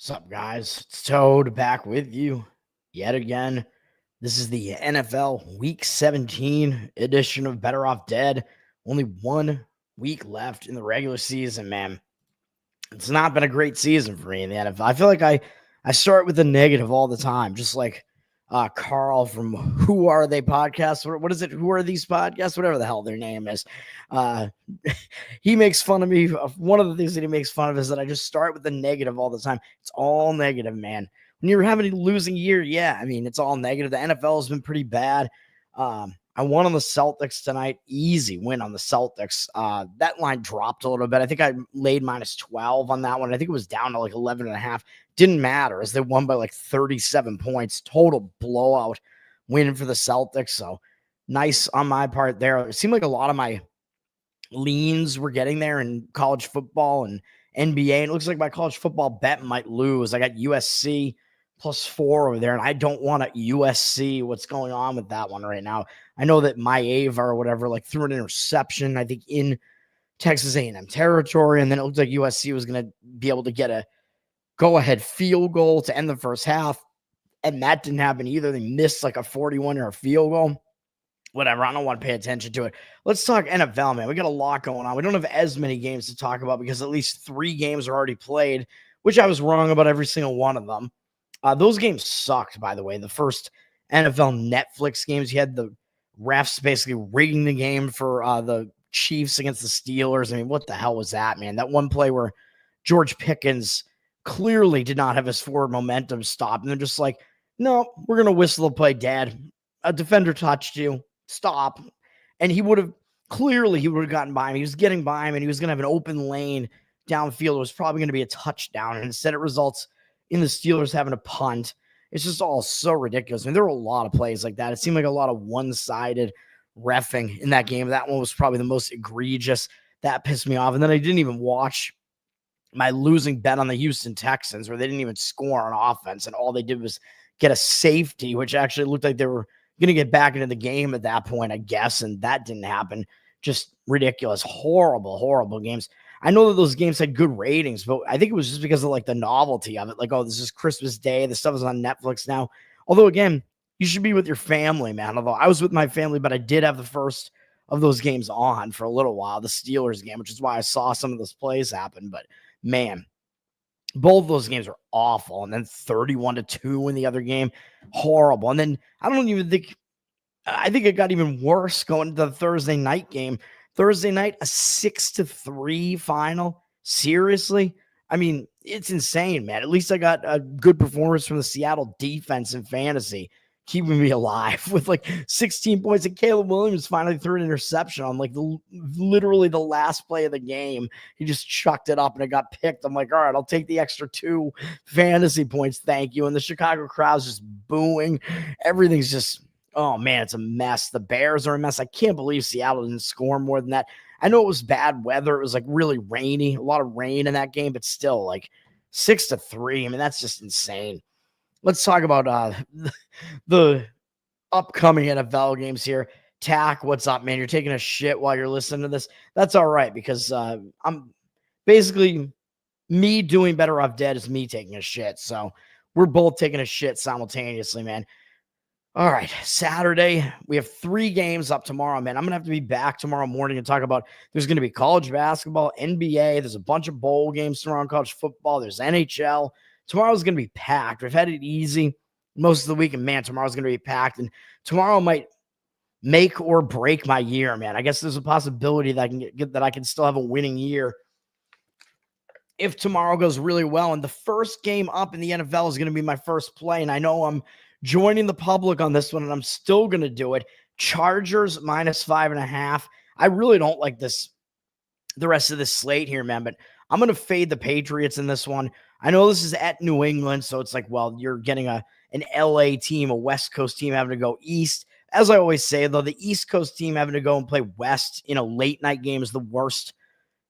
What's up, guys? It's Toad back with you yet again. This is the NFL Week 17 edition of Better Off Dead. Only 1 week left in the regular season, man. It's not been a great season for me in the NFL. I feel like I start with the negative all the time, just like Carl from Who Are They podcast. What is it? Who Are These podcasts? Whatever the hell their name is. Uh, he makes fun of me. One of the things that he makes fun of is that I just start with the negative all the time. It's all negative, man. When you're having a losing year, yeah, I mean, it's all negative. The NFL has been pretty bad. I won on the Celtics tonight. Easy win on the Celtics. That line dropped a little bit. I think I laid minus 12 on that one. I think it was down to like 11 and a half. Didn't matter as they won by like 37 points. Total blowout win for the Celtics. So nice on my part there. It seemed like a lot of my leans were getting there in college football and NBA. And it looks like my college football bet might lose. I got USC +4 over there, and I don't want a USC. What's going on with that one right now? I know that Maeva or whatever like threw an interception, I think, in Texas A&M territory, and then it looked like USC was going to be able to get a go-ahead field goal to end the first half, and that didn't happen either. They missed like a 41-yard field goal. Whatever, I don't want to pay attention to it. Let's talk NFL, man. We got a lot going on. We don't have as many games to talk about because at least 3 games are already played, which I was wrong about every single one of them. Those games sucked, by the way. The first NFL Netflix games, you had the refs basically rigging the game for the Chiefs against the Steelers. I mean, what the hell was that, man? That one play where George Pickens clearly did not have his forward momentum stopped. And they're just like, no, we're going to whistle the play, Dad. A defender touched you. Stop. And he would have gotten by him. He was getting by him, and he was going to have an open lane downfield. It was probably going to be a touchdown. And instead it results in the Steelers having a punt. It's just all so ridiculous. I mean, there were a lot of plays like that. It seemed like a lot of one-sided reffing in that game. That one was probably the most egregious. That pissed me off. And then I didn't even watch my losing bet on the Houston Texans, where they didn't even score on offense, and all they did was get a safety, which actually looked like they were going to get back into the game at that point, I guess, and that didn't happen. Just ridiculous. Horrible, horrible games. I know that those games had good ratings, but I think it was just because of like the novelty of it. Like, oh, this is Christmas Day. This stuff is on Netflix now. Although, again, you should be with your family, man. Although I was with my family, but I did have the first of those games on for a little while, the Steelers game, which is why I saw some of those plays happen. But, man, both those games are awful. And then 31-2 in the other game. Horrible. And then I think it got even worse going to the Thursday night game. Thursday night, a 6-3 final. Seriously? I mean, it's insane, man. At least I got a good performance from the Seattle defense in fantasy, keeping me alive with like 16 points. And Caleb Williams finally threw an interception on like literally the last play of the game. He just chucked it up and it got picked. I'm like, all right, I'll take the extra 2 fantasy points. Thank you. And the Chicago crowd's just booing. Everything's just, oh, man, it's a mess. The Bears are a mess. I can't believe Seattle didn't score more than that. I know it was bad weather. It was like really rainy, a lot of rain in that game, but still like 6-3. I mean, that's just insane. Let's talk about the upcoming NFL games here. Tack, what's up, man? You're taking a shit while you're listening to this. That's all right, because I'm basically, me doing Better Off Dead is me taking a shit. So we're both taking a shit simultaneously, man. All right, Saturday, we have 3 games up tomorrow, man. I'm going to have to be back tomorrow morning and talk about, there's going to be college basketball, NBA, there's a bunch of bowl games tomorrow in college football, there's NHL. Tomorrow's going to be packed. We've had it easy most of the week, and man, tomorrow's going to be packed, and tomorrow might make or break my year, man. I guess there's a possibility that I can still have a winning year if tomorrow goes really well. And the first game up in the NFL is going to be my first play, and I know I'm joining the public on this one, and I'm still going to do it. Chargers -5.5. I really don't like the rest of this slate here, man, but I'm going to fade the Patriots in this one. I know this is at New England, so it's like, well, you're getting an LA team, a West Coast team having to go east. As I always say, though, the East Coast team having to go and play West in a late night game is the worst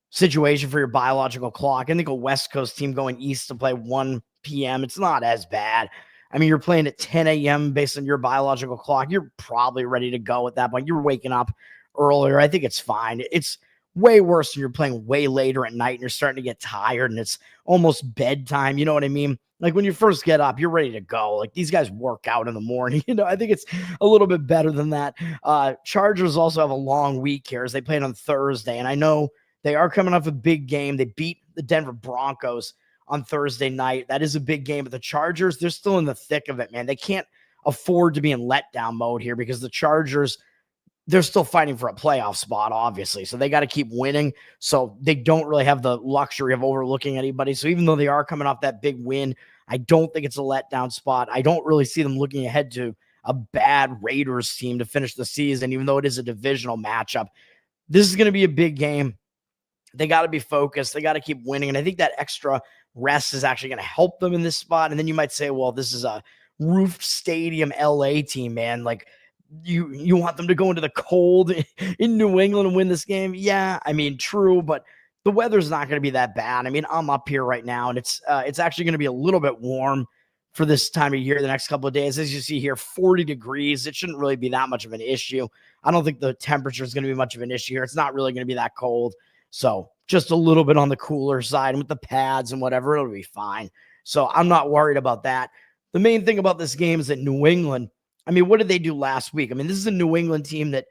situation for your biological clock. I think a West Coast team going east to play 1 p.m., it's not as bad. I mean, you're playing at 10 a.m. based on your biological clock. You're probably ready to go at that point. You're waking up earlier. I think it's fine. It's way worse when you're playing way later at night and you're starting to get tired and it's almost bedtime. You know what I mean? Like when you first get up, you're ready to go. Like these guys work out in the morning. I think it's a little bit better than that. Chargers also have a long week here as they played on Thursday. And I know they are coming off a big game. They beat the Denver Broncos on Thursday night. That is a big game. But the Chargers, they're still in the thick of it, man. They can't afford to be in letdown mode here because the Chargers, they're still fighting for a playoff spot, obviously. So they got to keep winning. So they don't really have the luxury of overlooking anybody. So even though they are coming off that big win, I don't think it's a letdown spot. I don't really see them looking ahead to a bad Raiders team to finish the season, even though it is a divisional matchup. This is going to be a big game. They got to be focused. They got to keep winning. And I think that extra rest is actually going to help them in this spot. And then you might say, well, this is a roofed stadium LA team, man. Like, you want them to go into the cold in New England and win this game? Yeah, I mean, true, but the weather's not going to be that bad. I mean, I'm up here right now, and it's actually going to be a little bit warm for this time of year the next couple of days. As you see here, 40 degrees. It shouldn't really be that much of an issue. I don't think the temperature is going to be much of an issue here. It's not really going to be that cold. So just a little bit on the cooler side, and with the pads and whatever, it'll be fine. So I'm not worried about that. The main thing about this game is that New England, I mean, what did they do last week? I mean, this is a New England team that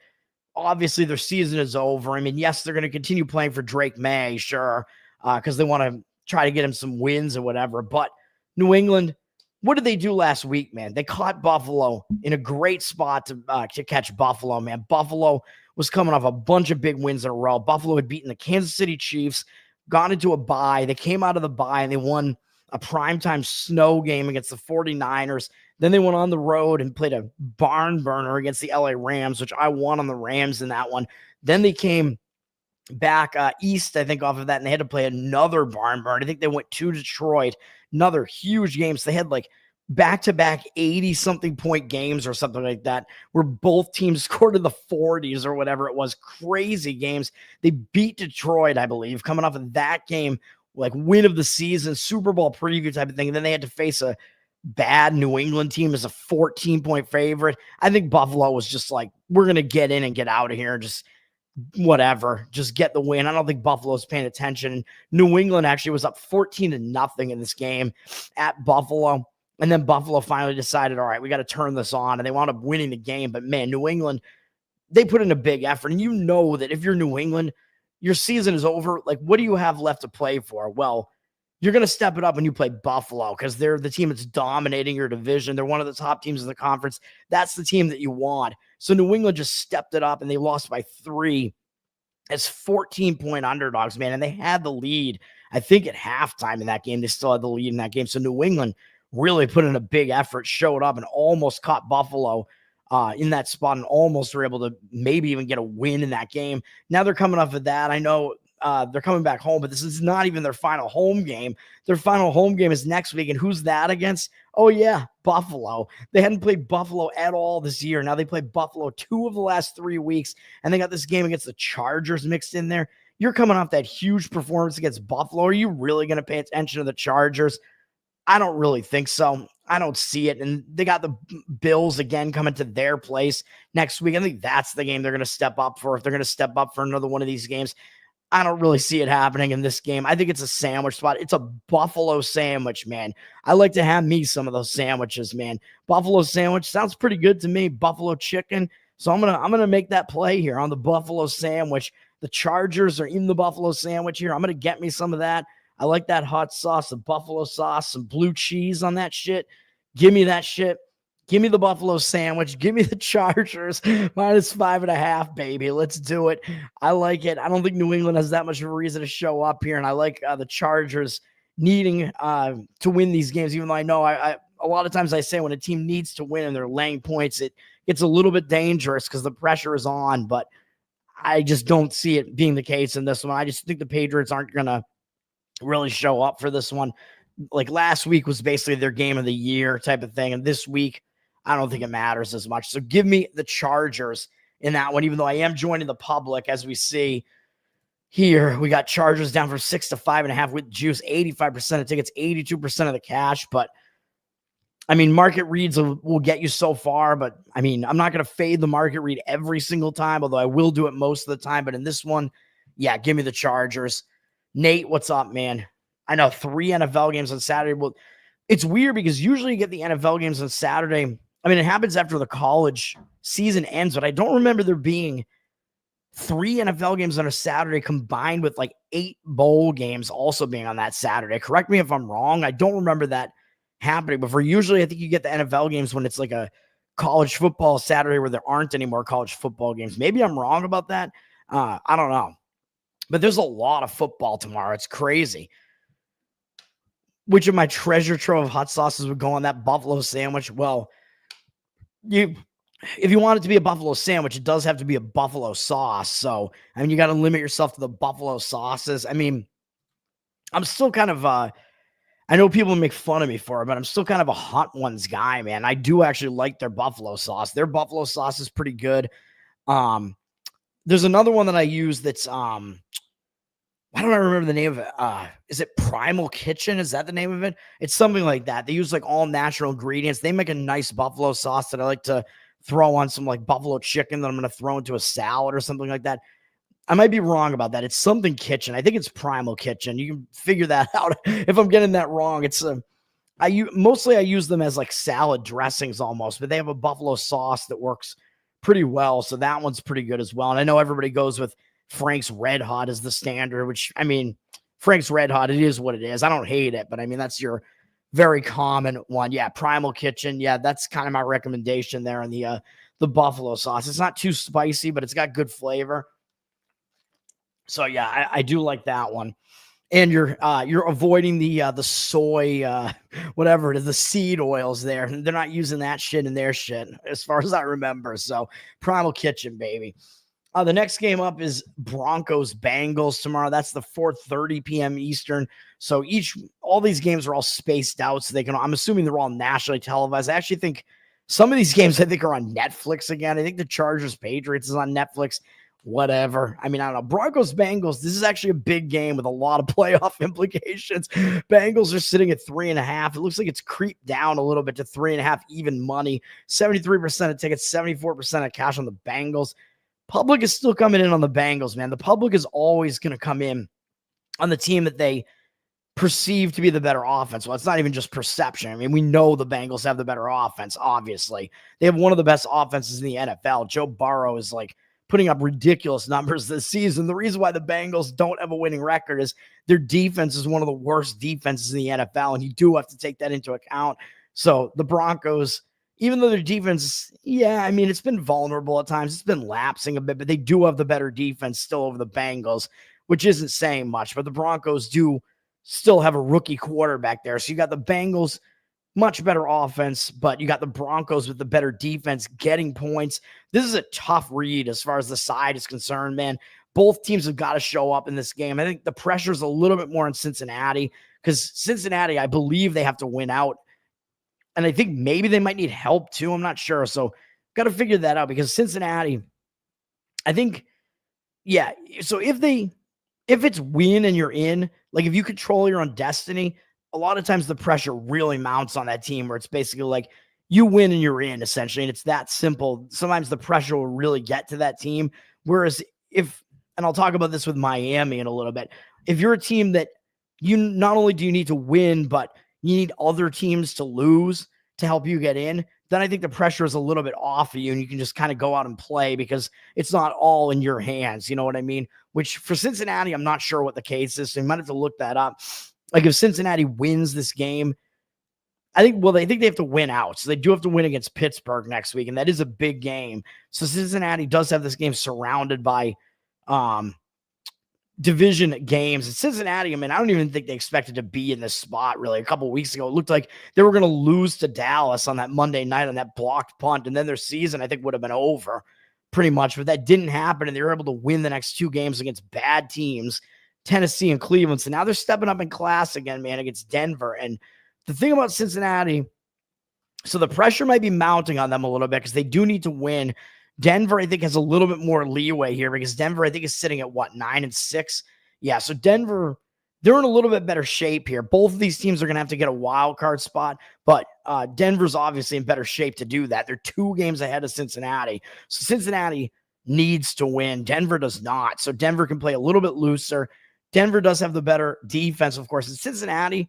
obviously their season is over. I mean, yes, they're going to continue playing for Drake May, sure, because they want to try to get him some wins or whatever. But New England, what did they do last week, man? They caught Buffalo in a great spot to catch Buffalo, man. Buffalo was coming off a bunch of big wins in a row. Buffalo had beaten the Kansas City Chiefs, gone into a bye. They came out of the bye and they won a primetime snow game against the 49ers. Then they went on the road and played a barn burner against the LA Rams, which I won on the Rams in that one. Then they came back east, I think, off of that, and they had to play another barn burner. I think they went to Detroit, another huge game. So they had like back-to-back 80-something point games or something like that, where both teams scored in the 40s or whatever it was. Crazy games. They beat Detroit, I believe, coming off of that game, like win of the season, Super Bowl preview type of thing. And then they had to face a bad New England team as a 14-point favorite. I think Buffalo was just like, we're going to get in and get out of here and just whatever, just get the win. I don't think Buffalo's paying attention. New England actually was up 14-0 in this game at Buffalo. And then Buffalo finally decided, all right, we got to turn this on. And they wound up winning the game. But man, New England, they put in a big effort. And you know that if you're New England, your season is over. Like, what do you have left to play for? Well, you're going to step it up when you play Buffalo because they're the team that's dominating your division. They're one of the top teams in the conference. That's the team that you want. So New England just stepped it up and they lost by 3 as 14-point underdogs, man. And they had the lead, I think, at halftime in that game. They still had the lead in that game. So New England really put in a big effort, showed up and almost caught Buffalo in that spot and almost were able to maybe even get a win in that game. Now they're coming off of that. I know they're coming back home, but this is not even their final home game. Their final home game is next week. And who's that against? Oh, yeah, Buffalo. They hadn't played Buffalo at all this year. Now they played Buffalo 2 of the last 3 weeks, and they got this game against the Chargers mixed in there. You're coming off that huge performance against Buffalo. Are you really going to pay attention to the Chargers? I don't really think so. I don't see it. And they got the Bills again coming to their place next week. I think that's the game they're going to step up for. If they're going to step up for another one of these games, I don't really see it happening in this game. I think it's a sandwich spot. It's a Buffalo sandwich, man. I like to have me some of those sandwiches, man. Buffalo sandwich sounds pretty good to me. Buffalo chicken. So I'm gonna make that play here on the Buffalo sandwich. The Chargers are in the Buffalo sandwich here. I'm gonna get me some of that. I like that hot sauce, the buffalo sauce, some blue cheese on that shit. Give me that shit. Give me the Buffalo sandwich. Give me the Chargers -5.5, baby. Let's do it. I like it. I don't think New England has that much of a reason to show up here, and I like the Chargers needing to win these games, even though I know I a lot of times I say when a team needs to win and they're laying points, it gets a little bit dangerous because the pressure is on, but I just don't see it being the case in this one. I just think the Patriots aren't going to really show up for this one. Like last week was basically their game of the year type of thing. And this week, I don't think it matters as much. So give me the Chargers in that one, even though I am joining the public as we see here. We got Chargers down from 6 to 5.5 with juice, 85% of tickets, 82% of the cash. But I mean, market reads will get you so far, but I mean, I'm not going to fade the market read every single time, although I will do it most of the time. But in this one, Yeah, give me the Chargers. Nate, what's up, man? I know 3 NFL games on Saturday. Well, it's weird because usually you get the NFL games on Saturday. I mean, it happens after the college season ends, but I don't remember there being 3 NFL games on a Saturday combined with like 8 bowl games also being on that Saturday. Correct me if I'm wrong. I don't remember that happening before. Usually I think you get the NFL games when it's like a college football Saturday where there aren't any more college football games. Maybe I'm wrong about that. I don't know. But there's a lot of football tomorrow. It's crazy. Which of my treasure trove of hot sauces would go on that buffalo sandwich? Well, if you want it to be a buffalo sandwich, it does have to be a buffalo sauce. So, I mean, you got to limit yourself to the buffalo sauces. I mean, I'm still kind of, I know people make fun of me for it, but I'm still kind of a Hot Ones guy, man. I do actually like their buffalo sauce. Their buffalo sauce is pretty good. There's another one that I use that's, why don't I remember the name of it? Is it Primal Kitchen? Is that the name of it? It's something like that. They use like all natural ingredients. They make a nice buffalo sauce that I like to throw on some like buffalo chicken that I'm going to throw into a salad or something like that. I might be wrong about that. It's something kitchen. I think it's Primal Kitchen. You can figure that out if I'm getting that wrong. It's I use them as like salad dressings almost, but they have a buffalo sauce that works pretty well. So that one's pretty good as well. And I know everybody goes with Frank's Red Hot as the standard, which, I mean, Frank's Red Hot, it is what it is. I don't hate it, but I mean, that's your very common one. Yeah, Primal Kitchen. Yeah, that's kind of my recommendation there on the buffalo sauce. It's not too spicy, but it's got good flavor. So yeah, I do like that one. And you're avoiding the soy, whatever it is, the seed oils there. They're not using that shit in their shit, as far as I remember. So Primal Kitchen, baby. The next game up is Broncos Bengals tomorrow. That's the 4:30 p.m. Eastern. So all these games are all spaced out, so I'm assuming they're all nationally televised. I actually think some of these games are on Netflix again. I think the Chargers Patriots is on Netflix. Whatever. I mean, I don't know. Broncos Bengals. This is actually a big game with a lot of playoff implications. Bengals are sitting at 3.5. It looks like it's creeped down a little bit to 3.5 even money. 73% of tickets, 74% of cash on the Bengals. Public is still coming in on the Bengals, man. The public is always going to come in on the team that they perceive to be the better offense. Well, it's not even just perception. I mean, we know the Bengals have the better offense, obviously. They have one of the best offenses in the NFL. Joe Burrow is like putting up ridiculous numbers this season. The reason why the Bengals don't have a winning record is their defense is one of the worst defenses in the NFL, and you do have to take that into account. So the Broncos, even though their defense, yeah, I mean, it's been vulnerable at times. It's been lapsing a bit, but they do have the better defense still over the Bengals, which isn't saying much. But the Broncos do still have a rookie quarterback there. So you got the Bengals, much better offense, but you got the Broncos with the better defense getting points. This is a tough read as far as the side is concerned, man. Both teams have got to show up in this game. I think the pressure is a little bit more on Cincinnati because Cincinnati, I believe they have to win out. And I think maybe they might need help too. I'm not sure. So got to figure that out because Cincinnati, I think, yeah. So if it's win and you're in, like if you control your own destiny, a lot of times the pressure really mounts on that team where it's basically like you win and you're in essentially. And it's that simple. Sometimes the pressure will really get to that team. Whereas and I'll talk about this with Miami in a little bit. If you're a team that you not only do you need to win, but you need other teams to lose to help you get in, then I think the pressure is a little bit off of you and you can just kind of go out and play because it's not all in your hands. You know what I mean? Which for Cincinnati, I'm not sure what the case is. So you might have to look that up. Like if Cincinnati wins this game, I think they have to win out. So they do have to win against Pittsburgh next week. And that is a big game. So Cincinnati does have this game surrounded by, division games. And Cincinnati, I mean, I don't even think they expected to be in this spot really. A couple of weeks ago, it looked like they were going to lose to Dallas on that Monday night on that blocked punt, and then their season, I think, would have been over pretty much, but that didn't happen, and they were able to win the next 2 games against bad teams, Tennessee and Cleveland. So now they're stepping up in class again, man, against Denver. And the thing about Cincinnati, so the pressure might be mounting on them a little bit because they do need to win. Denver, I think, has a little bit more leeway here because Denver, I think, is sitting at 9-6. Yeah, so Denver, they're in a little bit better shape here. Both of these teams are going to have to get a wild card spot, but Denver's obviously in better shape to do that. They're 2 games ahead of Cincinnati. So Cincinnati, needs to win. Denver does not. So Denver can play a little bit looser. Denver does have the better defense, of course. In Cincinnati,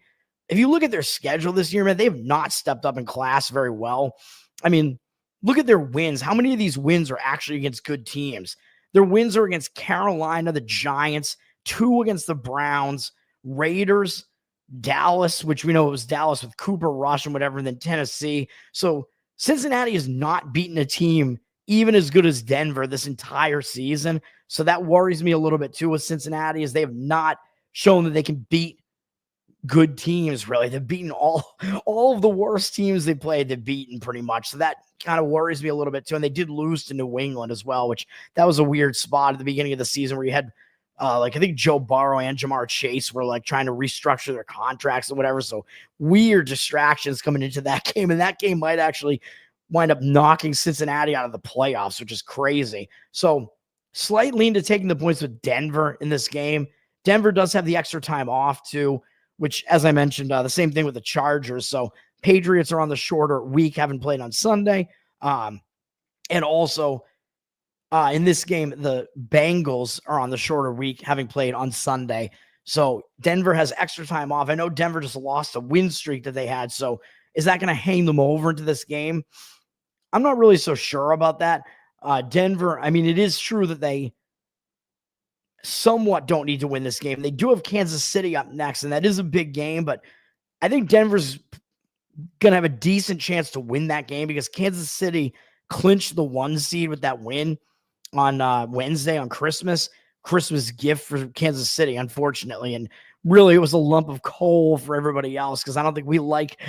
if you look at their schedule this year, man, they have not stepped up in class very well. I mean, look at their wins. How many of these wins are actually against good teams? Their wins are against Carolina, the Giants, 2 against the Browns, Raiders, Dallas, which we know it was Dallas with Cooper Rush and whatever, and then Tennessee. So Cincinnati has not beaten a team even as good as Denver this entire season. So that worries me a little bit too with Cincinnati, as they have not shown that they can beat good teams, really. They've beaten all of the worst teams they played, they've beaten pretty much. So that kind of worries me a little bit too. And they did lose to New England as well, which that was a weird spot at the beginning of the season where you had I think Joe Burrow and Jamar Chase were like trying to restructure their contracts and whatever. So weird distractions coming into that game. And that game might actually wind up knocking Cincinnati out of the playoffs, which is crazy. So slight lean to taking the points with Denver in this game. Denver does have the extra time off too, which, as I mentioned, the same thing with the Chargers. So Patriots are on the shorter week, haven't played on Sunday. And also in this game, the Bengals are on the shorter week, having played on Sunday. So Denver has extra time off. I know Denver just lost a win streak that they had. So is that going to hang them over into this game? I'm not really so sure about that. Denver, I mean, it is true that they somewhat don't need to win this game. They do have Kansas City up next, and that is a big game, but I think Denver's going to have a decent chance to win that game because Kansas City clinched the 1 seed with that win on Wednesday on Christmas gift for Kansas City, unfortunately. And really, it was a lump of coal for everybody else because I don't think we like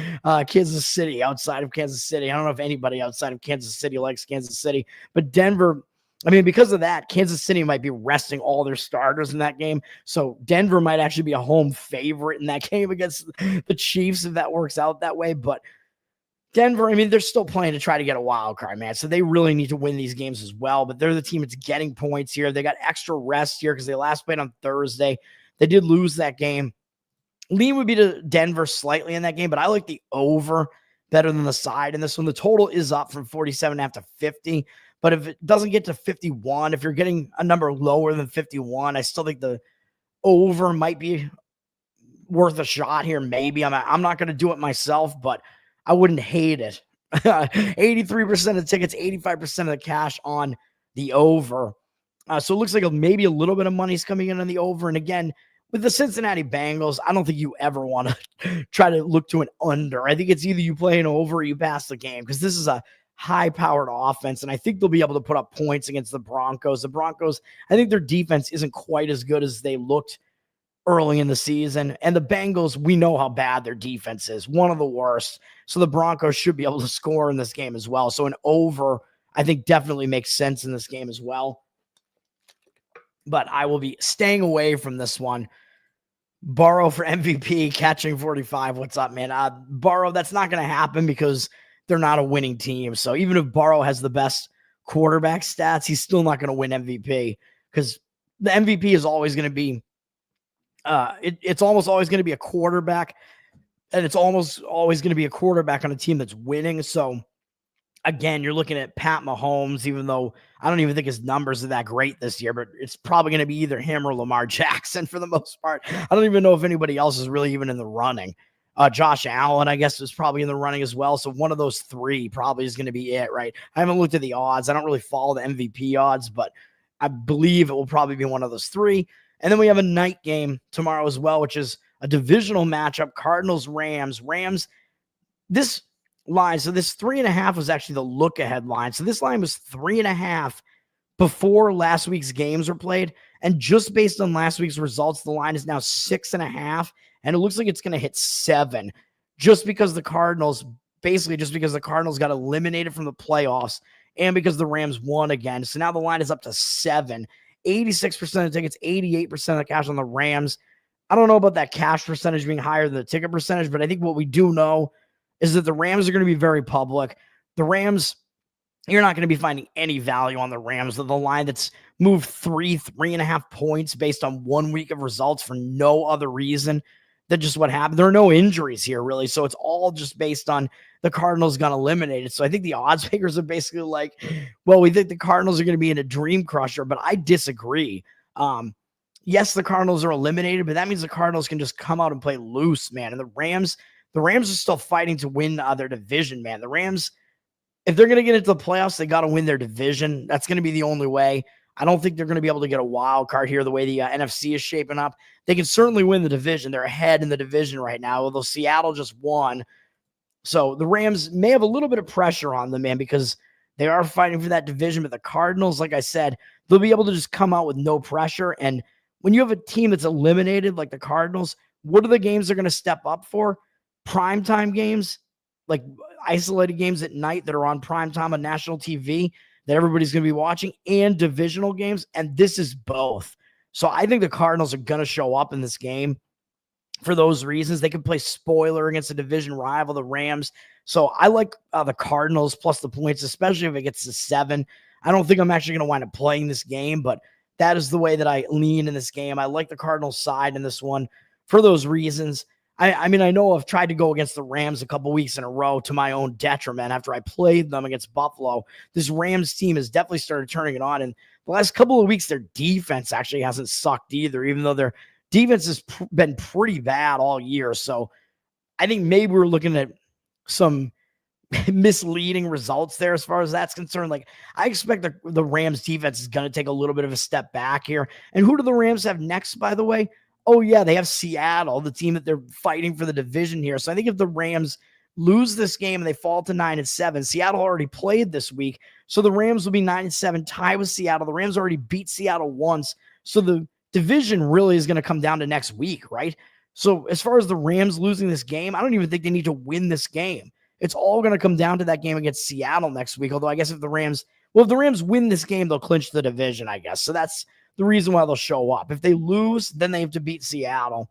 Kansas City outside of Kansas City. I don't know if anybody outside of Kansas City likes Kansas City, but Denver, I mean, because of that, Kansas City might be resting all their starters in that game. So Denver might actually be a home favorite in that game against the Chiefs if that works out that way. But Denver, I mean, they're still playing to try to get a wild card, man. So they really need to win these games as well. But they're the team that's getting points here. They got extra rest here because they last played on Thursday. They did lose that game. Lean would be to Denver slightly in that game, but I like the over better than the side in this one. The total is up from 47.5 to 50. But if it doesn't get to 51, if you're getting a number lower than 51, I still think the over might be worth a shot here. Maybe I'm not going to do it myself, but I wouldn't hate it. 83% of tickets, 85% of the cash on the over. So it looks like maybe a little bit of money's coming in on the over. And again, with the Cincinnati Bengals, I don't think you ever want to try to look to an under. I think it's either you play an over or you pass the game because this is a high-powered offense, and I think they'll be able to put up points against the Broncos. The Broncos, I think their defense isn't quite as good as they looked early in the season. And the Bengals, we know how bad their defense is, one of the worst. So the Broncos should be able to score in this game as well. So an over, I think, definitely makes sense in this game as well. But I will be staying away from this one. Burrow for MVP, catching 45. What's up, man? Burrow, that's not going to happen because they're not a winning team. So even if Burrow has the best quarterback stats, he's still not going to win MVP because the MVP is always going to be it's almost always going to be a quarterback, and it's almost always going to be a quarterback on a team that's winning. So again, you're looking at Pat Mahomes, even though I don't even think his numbers are that great this year, but it's probably going to be either him or Lamar Jackson for the most part. I don't even know if anybody else is really even in the running. Josh Allen, I guess, is probably in the running as well. So one of those three probably is going to be it, right? I haven't looked at the odds. I don't really follow the MVP odds, but I believe it will probably be one of those three. And then we have a night game tomorrow as well, which is a divisional matchup, Cardinals-Rams. Rams, this line, so this 3.5 was actually the look-ahead line. So this line was 3.5 before last week's games were played. And just based on last week's results, the line is now 6.5. And it looks like it's going to hit 7 just because the Cardinals got eliminated from the playoffs and because the Rams won again. So now the line is up to 7. 86% of tickets, 88% of the cash on the Rams. I don't know about that cash percentage being higher than the ticket percentage, but I think what we do know is that the Rams are going to be very public. The Rams, you're not going to be finding any value on the Rams. The line that's moved 3.5 points based on 1 week of results for no other reason That's just what happened. There are no injuries here, really. So it's all just based on the Cardinals got eliminated. So I think the odds makers are basically like, well, we think the Cardinals are going to be in a dream crusher, but I disagree. Yes, the Cardinals are eliminated, but that means the Cardinals can just come out and play loose, man. And the Rams are still fighting to win their division, man. The Rams, if they're going to get into the playoffs, they got to win their division. That's going to be the only way. I don't think they're going to be able to get a wild card here the way the NFC is shaping up. They can certainly win the division. They're ahead in the division right now, although Seattle just won. So the Rams may have a little bit of pressure on them, man, because they are fighting for that division. But the Cardinals, like I said, they'll be able to just come out with no pressure. And when you have a team that's eliminated like the Cardinals, what are the games they're going to step up for? Primetime games, like isolated games at night that are on primetime on national TV that everybody's going to be watching, and divisional games. And this is both. So I think the Cardinals are going to show up in this game for those reasons. They can play spoiler against a division rival, the Rams. So I like the Cardinals plus the points, especially if it gets to 7. I don't think I'm actually going to wind up playing this game, but that is the way that I lean in this game. I like the Cardinals side in this one for those reasons. I mean, I know I've tried to go against the Rams a couple weeks in a row to my own detriment after I played them against Buffalo. This Rams team has definitely started turning it on. And the last couple of weeks, their defense actually hasn't sucked either, even though their defense has been pretty bad all year. So I think maybe we're looking at some misleading results there as far as that's concerned. Like, I expect the Rams defense is going to take a little bit of a step back here. And who do the Rams have next, by the way? Oh, yeah, they have Seattle, the team that they're fighting for the division here. So I think if the Rams lose this game and they fall to 9-7, Seattle already played this week. So the Rams will be 9-7, tie with Seattle. The Rams already beat Seattle once. So the division really is going to come down to next week, right? So as far as the Rams losing this game, I don't even think they need to win this game. It's all going to come down to that game against Seattle next week. Although I guess if the Rams win this game, they'll clinch the division, I guess. So that's the reason why they'll show up. If they lose, then they have to beat Seattle.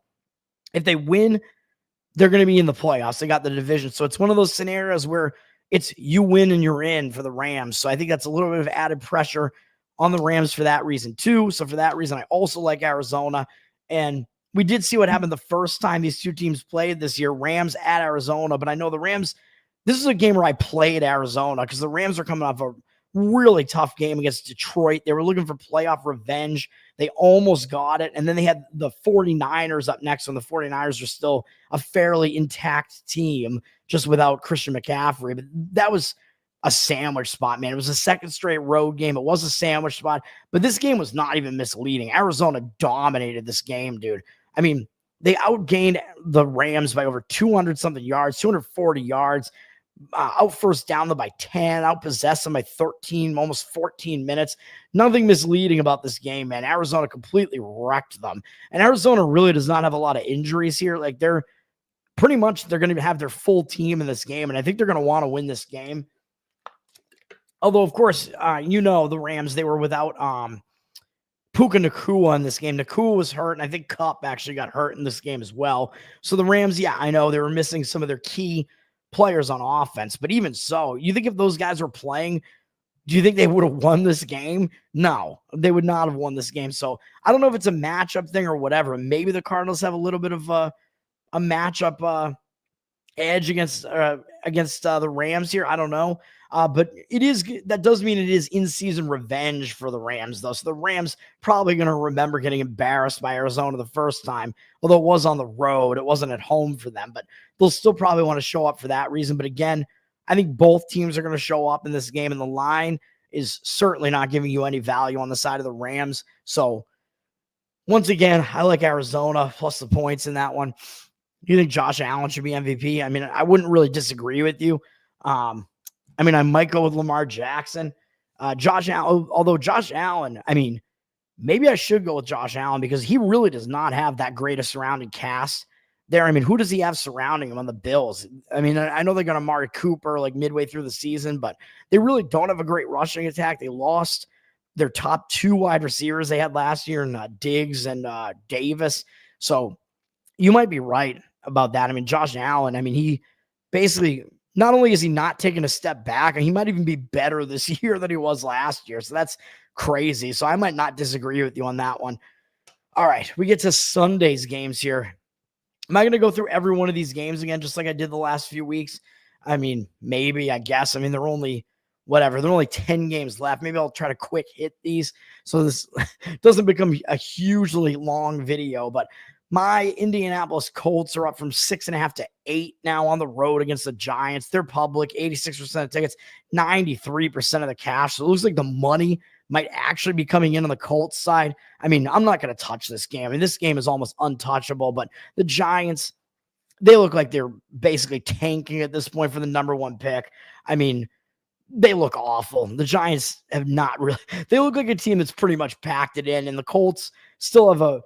If they win, they're going to be in the playoffs. They got the division. So it's one of those scenarios where it's you win and you're in for the Rams. So I think that's a little bit of added pressure on the Rams for that reason too. So for that reason, I also like Arizona. And we did see what happened the first time these two teams played this year, Rams at Arizona. But I know the Rams, this is a game where I played Arizona because the Rams are coming off a really tough game against Detroit. They were looking for playoff revenge. They almost got it. And then they had the 49ers up next, and the 49ers are still a fairly intact team just without Christian McCaffrey. But that was a sandwich spot, man. It was a second straight road game. It was a sandwich spot, but this game was not even misleading. Arizona dominated this game, dude. I mean, they outgained the Rams by over 200-something yards, 240 yards. Out first down them by 10, outpossessed them by 13, almost 14 minutes. Nothing misleading about this game, man. Arizona completely wrecked them. And Arizona really does not have a lot of injuries here. Like, they're going to have their full team in this game, and I think they're going to want to win this game. Although, of course, the Rams, they were without Puka Nacua in this game. Nacua was hurt, and I think Kupp actually got hurt in this game as well. So the Rams, yeah, I know they were missing some of their key players on offense, but even so, you think if those guys were playing, do you think they would have won this game? No, they would not have won this game. So I don't know if it's a matchup thing or whatever. Maybe the Cardinals have a little bit of a matchup edge against the Rams here. I don't know. But that does mean it is in-season revenge for the Rams, though. So the Rams probably going to remember getting embarrassed by Arizona the first time, although it was on the road. It wasn't at home for them, but they'll still probably want to show up for that reason. But again, I think both teams are going to show up in this game, and the line is certainly not giving you any value on the side of the Rams. So once again, I like Arizona plus the points in that one. You think Josh Allen should be MVP? I mean, I wouldn't really disagree with you. I mean, I might go with Lamar Jackson. Josh Allen, although Josh Allen, I mean, maybe I should go with Josh Allen because he really does not have that great a surrounding cast there. I mean, who does he have surrounding him on the Bills? I mean, I know they're going to Amari Cooper like midway through the season, but they really don't have a great rushing attack. They lost their top 2 wide receivers they had last year in Diggs and Davis. So you might be right about that. I mean, Josh Allen, I mean, he basically – not only is he not taking a step back, he might even be better this year than he was last year. So that's crazy. So I might not disagree with you on that one. All right, we get to Sunday's games here. Am I going to go through every one of these games again, just like I did the last few weeks? I mean, maybe, I guess. I mean, they're only 10 games left. Maybe I'll try to quick hit these so this doesn't become a hugely long video. But my Indianapolis Colts are up from 6.5 to 8 now on the road against the Giants. They're public, 86% of tickets, 93% of the cash. So it looks like the money might actually be coming in on the Colts side. I mean, I'm not going to touch this game. I mean, this game is almost untouchable, but the Giants, they look like they're basically tanking at this point for the number one pick. I mean, they look awful. The Giants have not really, they look like a team that's pretty much packed it in, and the Colts still have a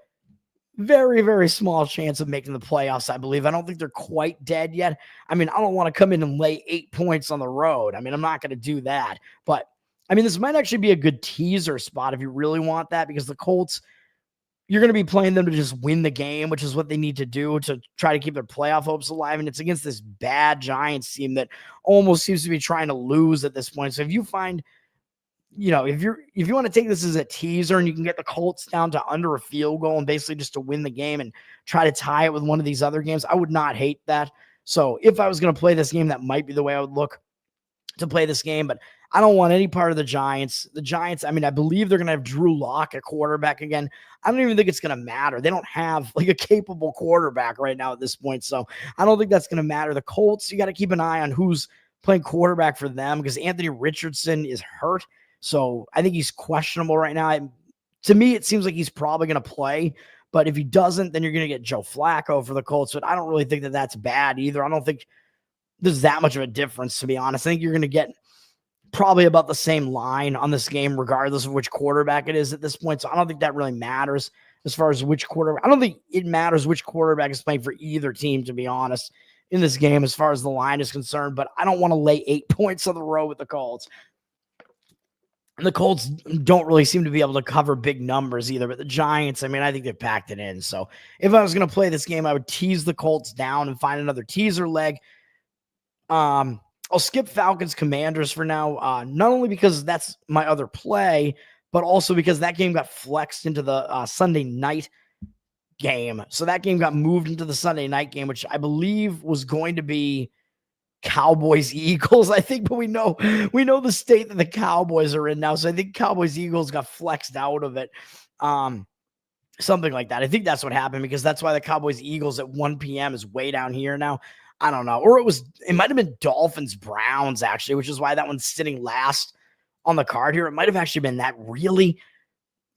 very, very small chance of making the playoffs, I believe. I don't think they're quite dead yet. I mean, I don't want to come in and lay 8 points on the road. I mean, I'm not going to do that. But, I mean, this might actually be a good teaser spot if you really want that, because the Colts, you're going to be playing them to just win the game, which is what they need to do to try to keep their playoff hopes alive. And it's against this bad Giants team that almost seems to be trying to lose at this point. So if you find, if you want to take this as a teaser and you can get the Colts down to under a field goal and basically just to win the game and try to tie it with one of these other games, I would not hate that. So if I was going to play this game, that might be the way I would look to play this game, but I don't want any part of the Giants. The Giants, I mean, I believe they're going to have Drew Lock at quarterback again. I don't even think it's going to matter. They don't have like a capable quarterback right now at this point. So I don't think that's going to matter. The Colts, you got to keep an eye on who's playing quarterback for them, because Anthony Richardson is hurt. So I think he's questionable right now. To me, it seems like he's probably going to play, but if he doesn't, then you're going to get Joe Flacco for the Colts. But I don't really think that that's bad either. I don't think there's that much of a difference, to be honest. I think you're going to get probably about the same line on this game, regardless of which quarterback it is at this point. So I don't think that really matters as far as which quarterback. I don't think it matters which quarterback is playing for either team, to be honest, in this game as far as the line is concerned. But I don't want to lay 8 points on the road with the Colts. And the Colts don't really seem to be able to cover big numbers either. But the Giants, I mean, I think they packed it in. So if I was going to play this game, I would tease the Colts down and find another teaser leg. I'll skip Falcons Commanders for now, not only because that's my other play, but also because that game got flexed into the Sunday night game. So that game got moved into the Sunday night game, which I believe was going to be Cowboys Eagles, I think, but we know the state that the Cowboys are in now. So I think Cowboys Eagles got flexed out of it. Something like that. I think that's what happened, because that's why the Cowboys Eagles at 1 p.m. is way down here now. I don't know. Or it might have been Dolphins Browns, actually, which is why that one's sitting last on the card here. It might have actually been that. Really?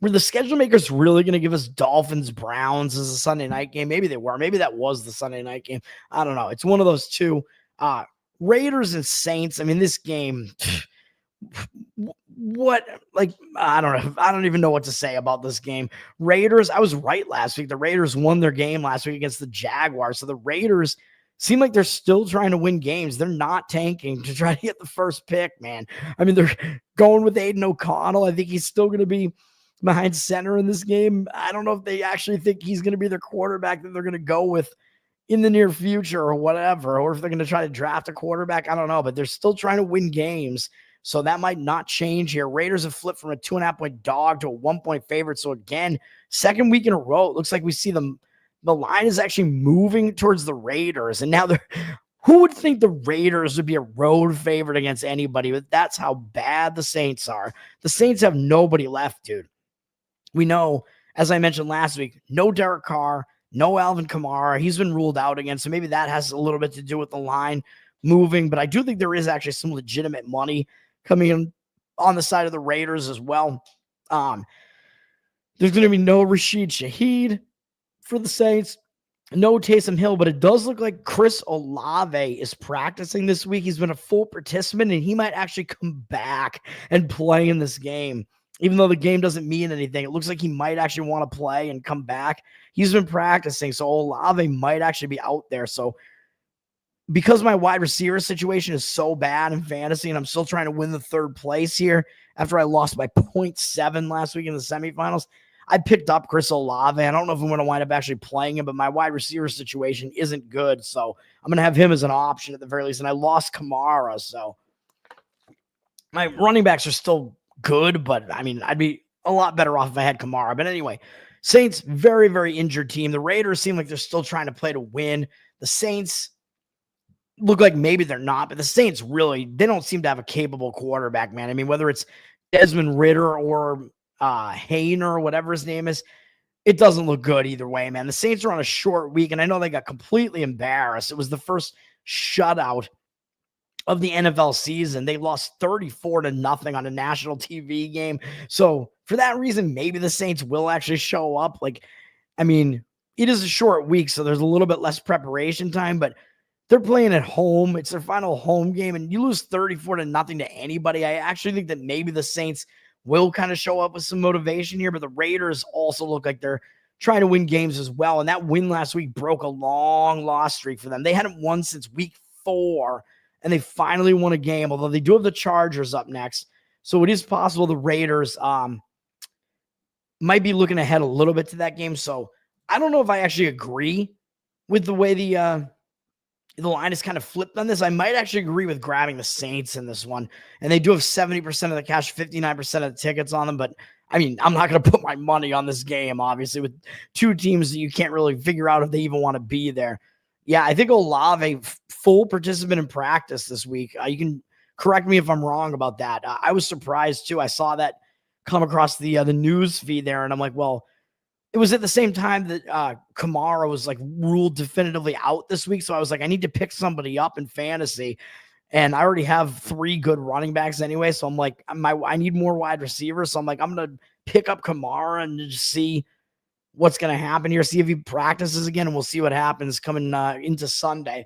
Were the schedule makers really going to give us Dolphins Browns as a Sunday night game? Maybe they were. Maybe that was the Sunday night game. I don't know. It's one of those two. Raiders and Saints. I mean, this game, I don't know. I don't even know what to say about this game. Raiders, I was right last week. The Raiders won their game last week against the Jaguars. So the Raiders seem like they're still trying to win games. They're not tanking to try to get the first pick, man. I mean, they're going with Aiden O'Connell. I think he's still going to be behind center in this game. I don't know if they actually think he's going to be their quarterback that they're going to go with in the near future or whatever, or if they're going to try to draft a quarterback. I don't know, but they're still trying to win games. So that might not change here. Raiders have flipped from a 2.5-point dog to a 1-point favorite. So again, second week in a row, it looks like we see the line is actually moving towards the Raiders. And now who would think the Raiders would be a road favorite against anybody? But that's how bad the Saints are. The Saints have nobody left, dude. We know, as I mentioned last week, no Derek Carr, no Alvin Kamara. He's been ruled out again. So maybe that has a little bit to do with the line moving. But I do think there is actually some legitimate money coming in on the side of the Raiders as well. There's going to be no Rashid Shaheed for the Saints, no Taysom Hill, but it does look like Chris Olave is practicing this week. He's been a full participant, and he might actually come back and play in this game. Even though the game doesn't mean anything, it looks like he might actually want to play and come back. He's been practicing, so Olave might actually be out there. So because my wide receiver situation is so bad in fantasy, and I'm still trying to win the third place here after I lost by 0.7 last week in the semifinals, I picked up Chris Olave. I don't know if I'm going to wind up actually playing him, but my wide receiver situation isn't good. So I'm going to have him as an option at the very least. And I lost Kamara. So my running backs are still good, but I mean, I'd be a lot better off if I had Kamara. But anyway, Saints, very, very injured team. The Raiders seem like they're still trying to play to win. The Saints look like maybe they're not, but the Saints really, they don't seem to have a capable quarterback, man. I mean, whether it's Desmond Ritter or Hainer or whatever his name is, it doesn't look good either way, man. The Saints are on a short week, and I know they got completely embarrassed. It was the first shutout of the NFL season. They lost 34-0 on a national TV game. So for that reason, maybe the Saints will actually show up. Like, I mean, it is a short week, so there's a little bit less preparation time, but they're playing at home. It's their final home game, and you lose 34-0 to anybody. I actually think that maybe the Saints will kind of show up with some motivation here, but the Raiders also look like they're trying to win games as well. And that win last week broke a long loss streak for them. They hadn't won since week 4, and they finally won a game, although they do have the Chargers up next. So it is possible the Raiders might be looking ahead a little bit to that game. So I don't know if I actually agree with the way the line is kind of flipped on this. I might actually agree with grabbing the Saints in this one. And they do have 70% of the cash, 59% of the tickets on them. But I mean, I'm not going to put my money on this game, obviously, with two teams that you can't really figure out if they even want to be there. Yeah, I think Olave, full participant in practice this week. You can correct me if I'm wrong about that. I was surprised too. I saw that come across the news feed there, and I'm like, well, it was at the same time that Kamara was like ruled definitively out this week. So I was like, I need to pick somebody up in fantasy. And I already have 3 good running backs anyway. So I'm like, I need more wide receivers. So I'm like, I'm going to pick up Kamara and just see what's going to happen here. See if he practices again, and we'll see what happens coming into Sunday.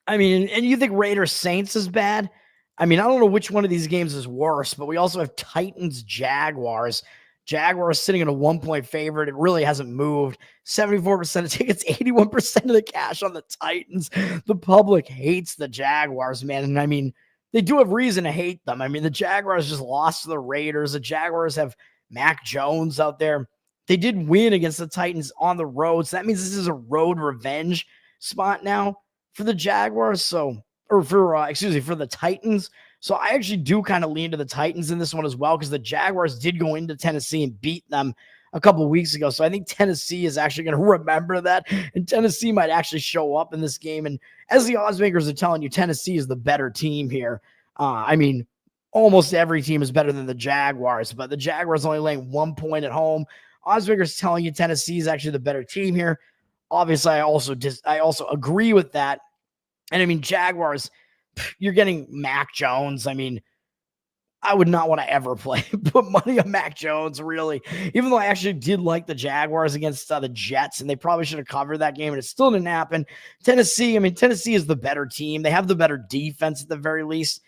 I mean, and you think Raiders Saints is bad? I mean, I don't know which one of these games is worse, but we also have Titans Jaguars. Jaguars sitting at a 1-point favorite. It really hasn't moved. 74% of tickets, 81% of the cash on the Titans. The public hates the Jaguars, man. And I mean, they do have reason to hate them. I mean, the Jaguars just lost to the Raiders. The Jaguars have Mac Jones out there. They did win against the Titans on the road. So that means this is a road revenge spot now for the Jaguars. So, or for the Titans. So I actually do kind of lean to the Titans in this one as well, because the Jaguars did go into Tennessee and beat them a couple of weeks ago. So I think Tennessee is actually going to remember that, and Tennessee might actually show up in this game. And as the odds makers are telling you, Tennessee is the better team here. I mean, almost every team is better than the Jaguars, but the Jaguars only laying 1 point at home. Odds makers telling you Tennessee is actually the better team here. Obviously, I also agree with that. And I mean, Jaguars, you're getting Mac Jones. I mean, I would not want to ever put money on Mac Jones, really, even though I actually did like the Jaguars against the Jets, and they probably should have covered that game, and it still didn't happen. Tennessee is the better team. They have the better defense at the very least.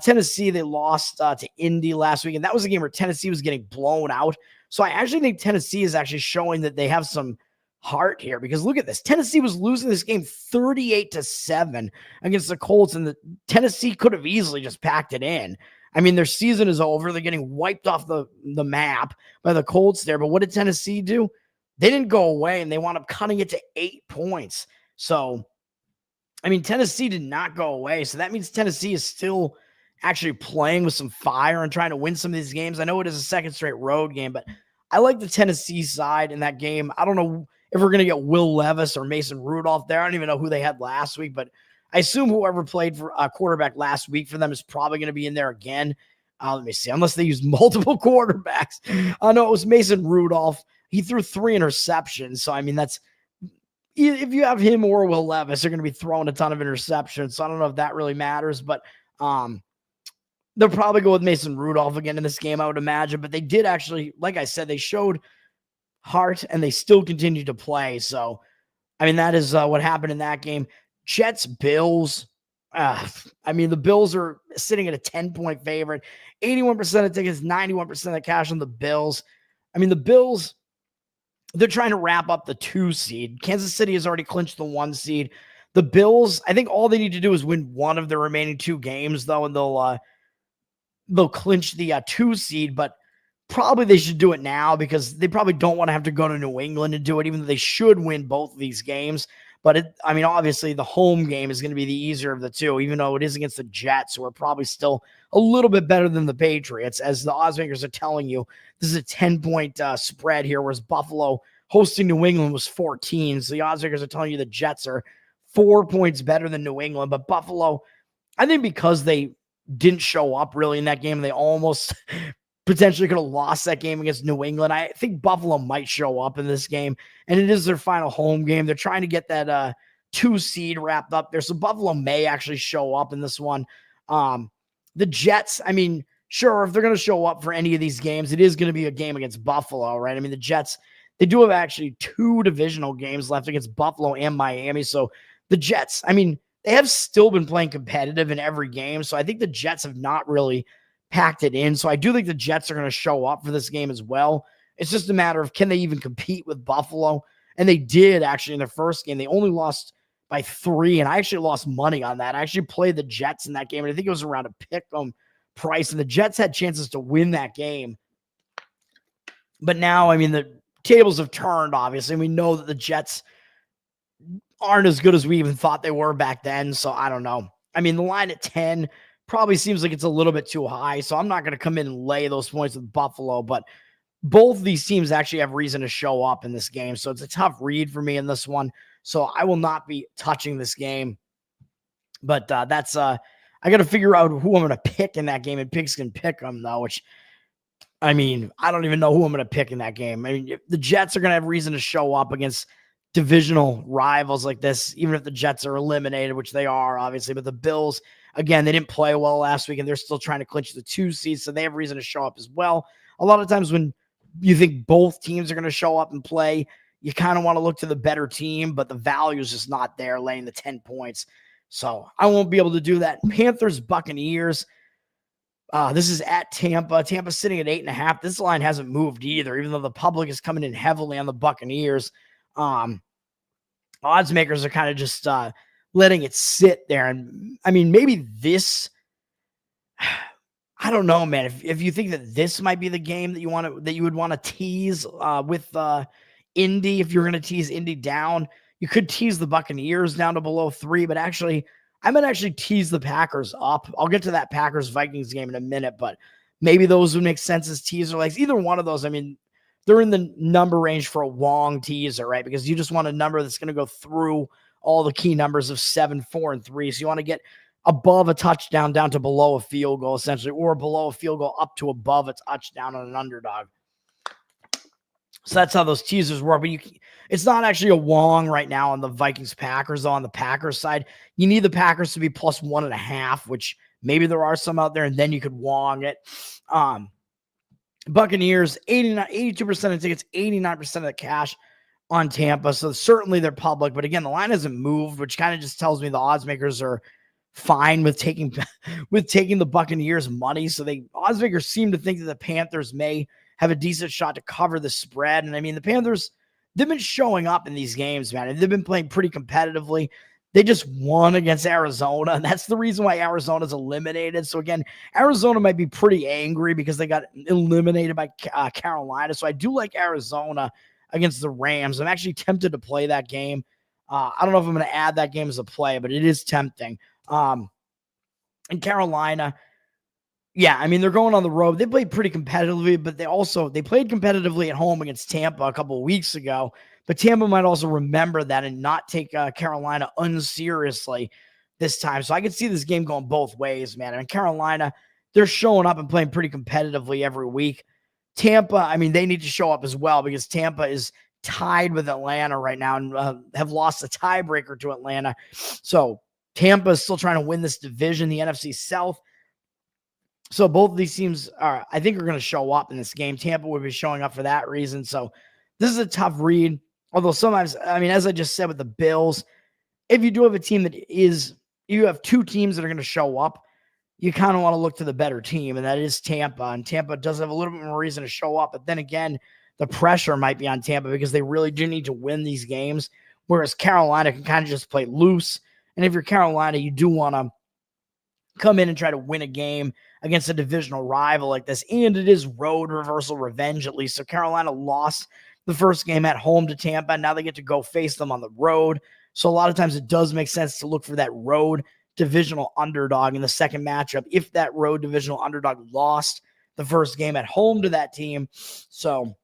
Tennessee, they lost to Indy last week, and that was a game where Tennessee was getting blown out. So I actually think Tennessee is actually showing that they have some heart here, because look at this. Tennessee was losing this game 38-7 against the Colts, and the Tennessee could have easily just packed it in. I mean, their season is over. They're getting wiped off the map by the Colts there. But what did Tennessee do? They didn't go away, and they wound up cutting it to 8 points. So, I mean, Tennessee did not go away. So that means Tennessee is still actually playing with some fire and trying to win some of these games. I know it is a second straight road game, but I like the Tennessee side in that game. I don't know if we're going to get Will Levis or Mason Rudolph there. I don't even know who they had last week, but I assume whoever played for a quarterback last week for them is probably going to be in there again. Let me see. Unless they use multiple quarterbacks. No, it was Mason Rudolph. He threw 3 interceptions. So, I mean, that's if you have him or Will Levis, they're going to be throwing a ton of interceptions. So I don't know if that really matters, but they'll probably go with Mason Rudolph again in this game, I would imagine. But they did actually, like I said, they showed heart, and they still continue to play. So, I mean, that is what happened in that game. Jets, Bills. I mean, the Bills are sitting at a 10-point favorite. 81% of tickets, 91% of cash on the Bills. I mean, the Bills, they're trying to wrap up the 2 seed. Kansas City has already clinched the 1 seed. The Bills, I think all they need to do is win one of the remaining 2 games, though, and they'll clinch the 2 seed. But probably they should do it now, because they probably don't want to have to go to New England and do it, even though they should win both of these games. But I mean, obviously the home game is going to be the easier of the two, even though it is against the Jets, who are probably still a little bit better than the Patriots. As the odds makers are telling you, this is a 10-point spread here, whereas Buffalo hosting New England was 14. So the odds makers are telling you the Jets are 4 points better than New England. But Buffalo, I think because they didn't show up really in that game, they almost potentially could have lost that game against New England. I think Buffalo might show up in this game, and it is their final home game. They're trying to get that 2 seed wrapped up there. So Buffalo may actually show up in this one. The Jets, I mean, sure, if they're going to show up for any of these games, it is going to be a game against Buffalo, right? I mean, the Jets, they do have actually 2 divisional games left against Buffalo and Miami. So the Jets, I mean, they have still been playing competitive in every game. So I think the Jets have not really packed it in. So I do think the Jets are going to show up for this game as well. It's just a matter of, can they even compete with Buffalo? And they did actually in their first game. They only lost by 3, and I actually lost money on that. I actually played the Jets in that game, and I think it was around a pick 'em price, and the Jets had chances to win that game. But now, I mean, the tables have turned, obviously, and we know that the Jets aren't as good as we even thought they were back then. So I don't know. I mean, the line at 10 probably seems like it's a little bit too high. So I'm not going to come in and lay those points with Buffalo, but both these teams actually have reason to show up in this game. So it's a tough read for me in this one. So I will not be touching this game. But I got to figure out who I'm going to pick in that game, and Pigskin pick them though, which, I mean, I don't even know who I'm going to pick in that game. I mean, if the Jets are going to have reason to show up against divisional rivals like this, even if the Jets are eliminated, which they are obviously, but the Bills, again, they didn't play well last week and they're still trying to clinch the 2 seeds. So they have reason to show up as well. A lot of times when you think both teams are going to show up and play, you kind of want to look to the better team, but the value is just not there, laying the 10 points. So I won't be able to do that. Panthers, Buccaneers. This is at Tampa. Tampa's sitting at 8.5. This line hasn't moved either, even though the public is coming in heavily on the Buccaneers. Odds makers are kind of just letting it sit there. And I mean, maybe this, I don't know, man. If you think that this might be the game that you would want to tease with Indy, if you're going to tease Indy down, you could tease the Buccaneers down to below 3, but actually, I might actually tease the Packers up. I'll get to that Packers-Vikings game in a minute, but maybe those would make sense as teaser legs. Either one of those, I mean, they're in the number range for a long teaser, right? Because you just want a number that's going to go through all the key numbers of 7, 4, and 3. So you want to get above a touchdown down to below a field goal, essentially, or below a field goal up to above a touchdown on an underdog. So that's how those teasers work. But it's not actually a Wong right now on the Vikings-Packers. On the Packers side, you need the Packers to be plus 1.5, which maybe there are some out there, and then you could Wong it. Buccaneers, 82% of tickets, 89% of the cash on Tampa. So certainly they're public. But again, the line hasn't moved, which kind of just tells me the odds makers are fine with taking the Buccaneers money. So odds makers seem to think that the Panthers may have a decent shot to cover the spread. And I mean, the Panthers, they've been showing up in these games, man. They've been playing pretty competitively. They just won against Arizona, and that's the reason why Arizona's eliminated. So again, Arizona might be pretty angry because they got eliminated by Carolina. So I do like Arizona against the Rams. I'm actually tempted to play that game. I don't know if I'm going to add that game as a play, but it is tempting. And Carolina, yeah, I mean, they're going on the road. They played pretty competitively, but they played competitively at home against Tampa a couple of weeks ago. But Tampa might also remember that and not take Carolina unseriously this time. So I could see this game going both ways, man. I mean, Carolina, they're showing up and playing pretty competitively every week. Tampa, I mean, they need to show up as well because Tampa is tied with Atlanta right now and have lost a tiebreaker to Atlanta. So Tampa is still trying to win this division, the NFC South. So both of these teams I think are going to show up in this game. Tampa would be showing up for that reason. So this is a tough read. Although sometimes, I mean, as I just said with the Bills, if you do have a team you have 2 teams that are going to show up, you kind of want to look to the better team, and that is Tampa. And Tampa does have a little bit more reason to show up. But then again, the pressure might be on Tampa because they really do need to win these games, whereas Carolina can kind of just play loose. And if you're Carolina, you do want to come in and try to win a game against a divisional rival like this. And it is road reversal revenge, at least. So Carolina lost the first game at home to Tampa. Now they get to go face them on the road. So a lot of times it does make sense to look for that road divisional underdog in the second matchup if that road divisional underdog lost the first game at home to that team. So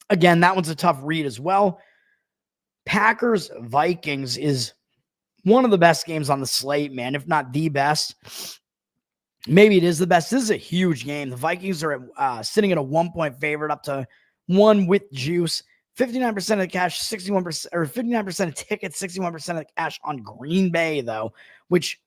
again, that one's a tough read as well. Packers Vikings is one of the best games on the slate, man, if not the best. Maybe it is the best. This is a huge game. The Vikings are sitting at a 1-point favorite up to 1 with juice. 59% of the cash, 61%, or 59% of tickets, 61% of the cash on Green Bay, though, which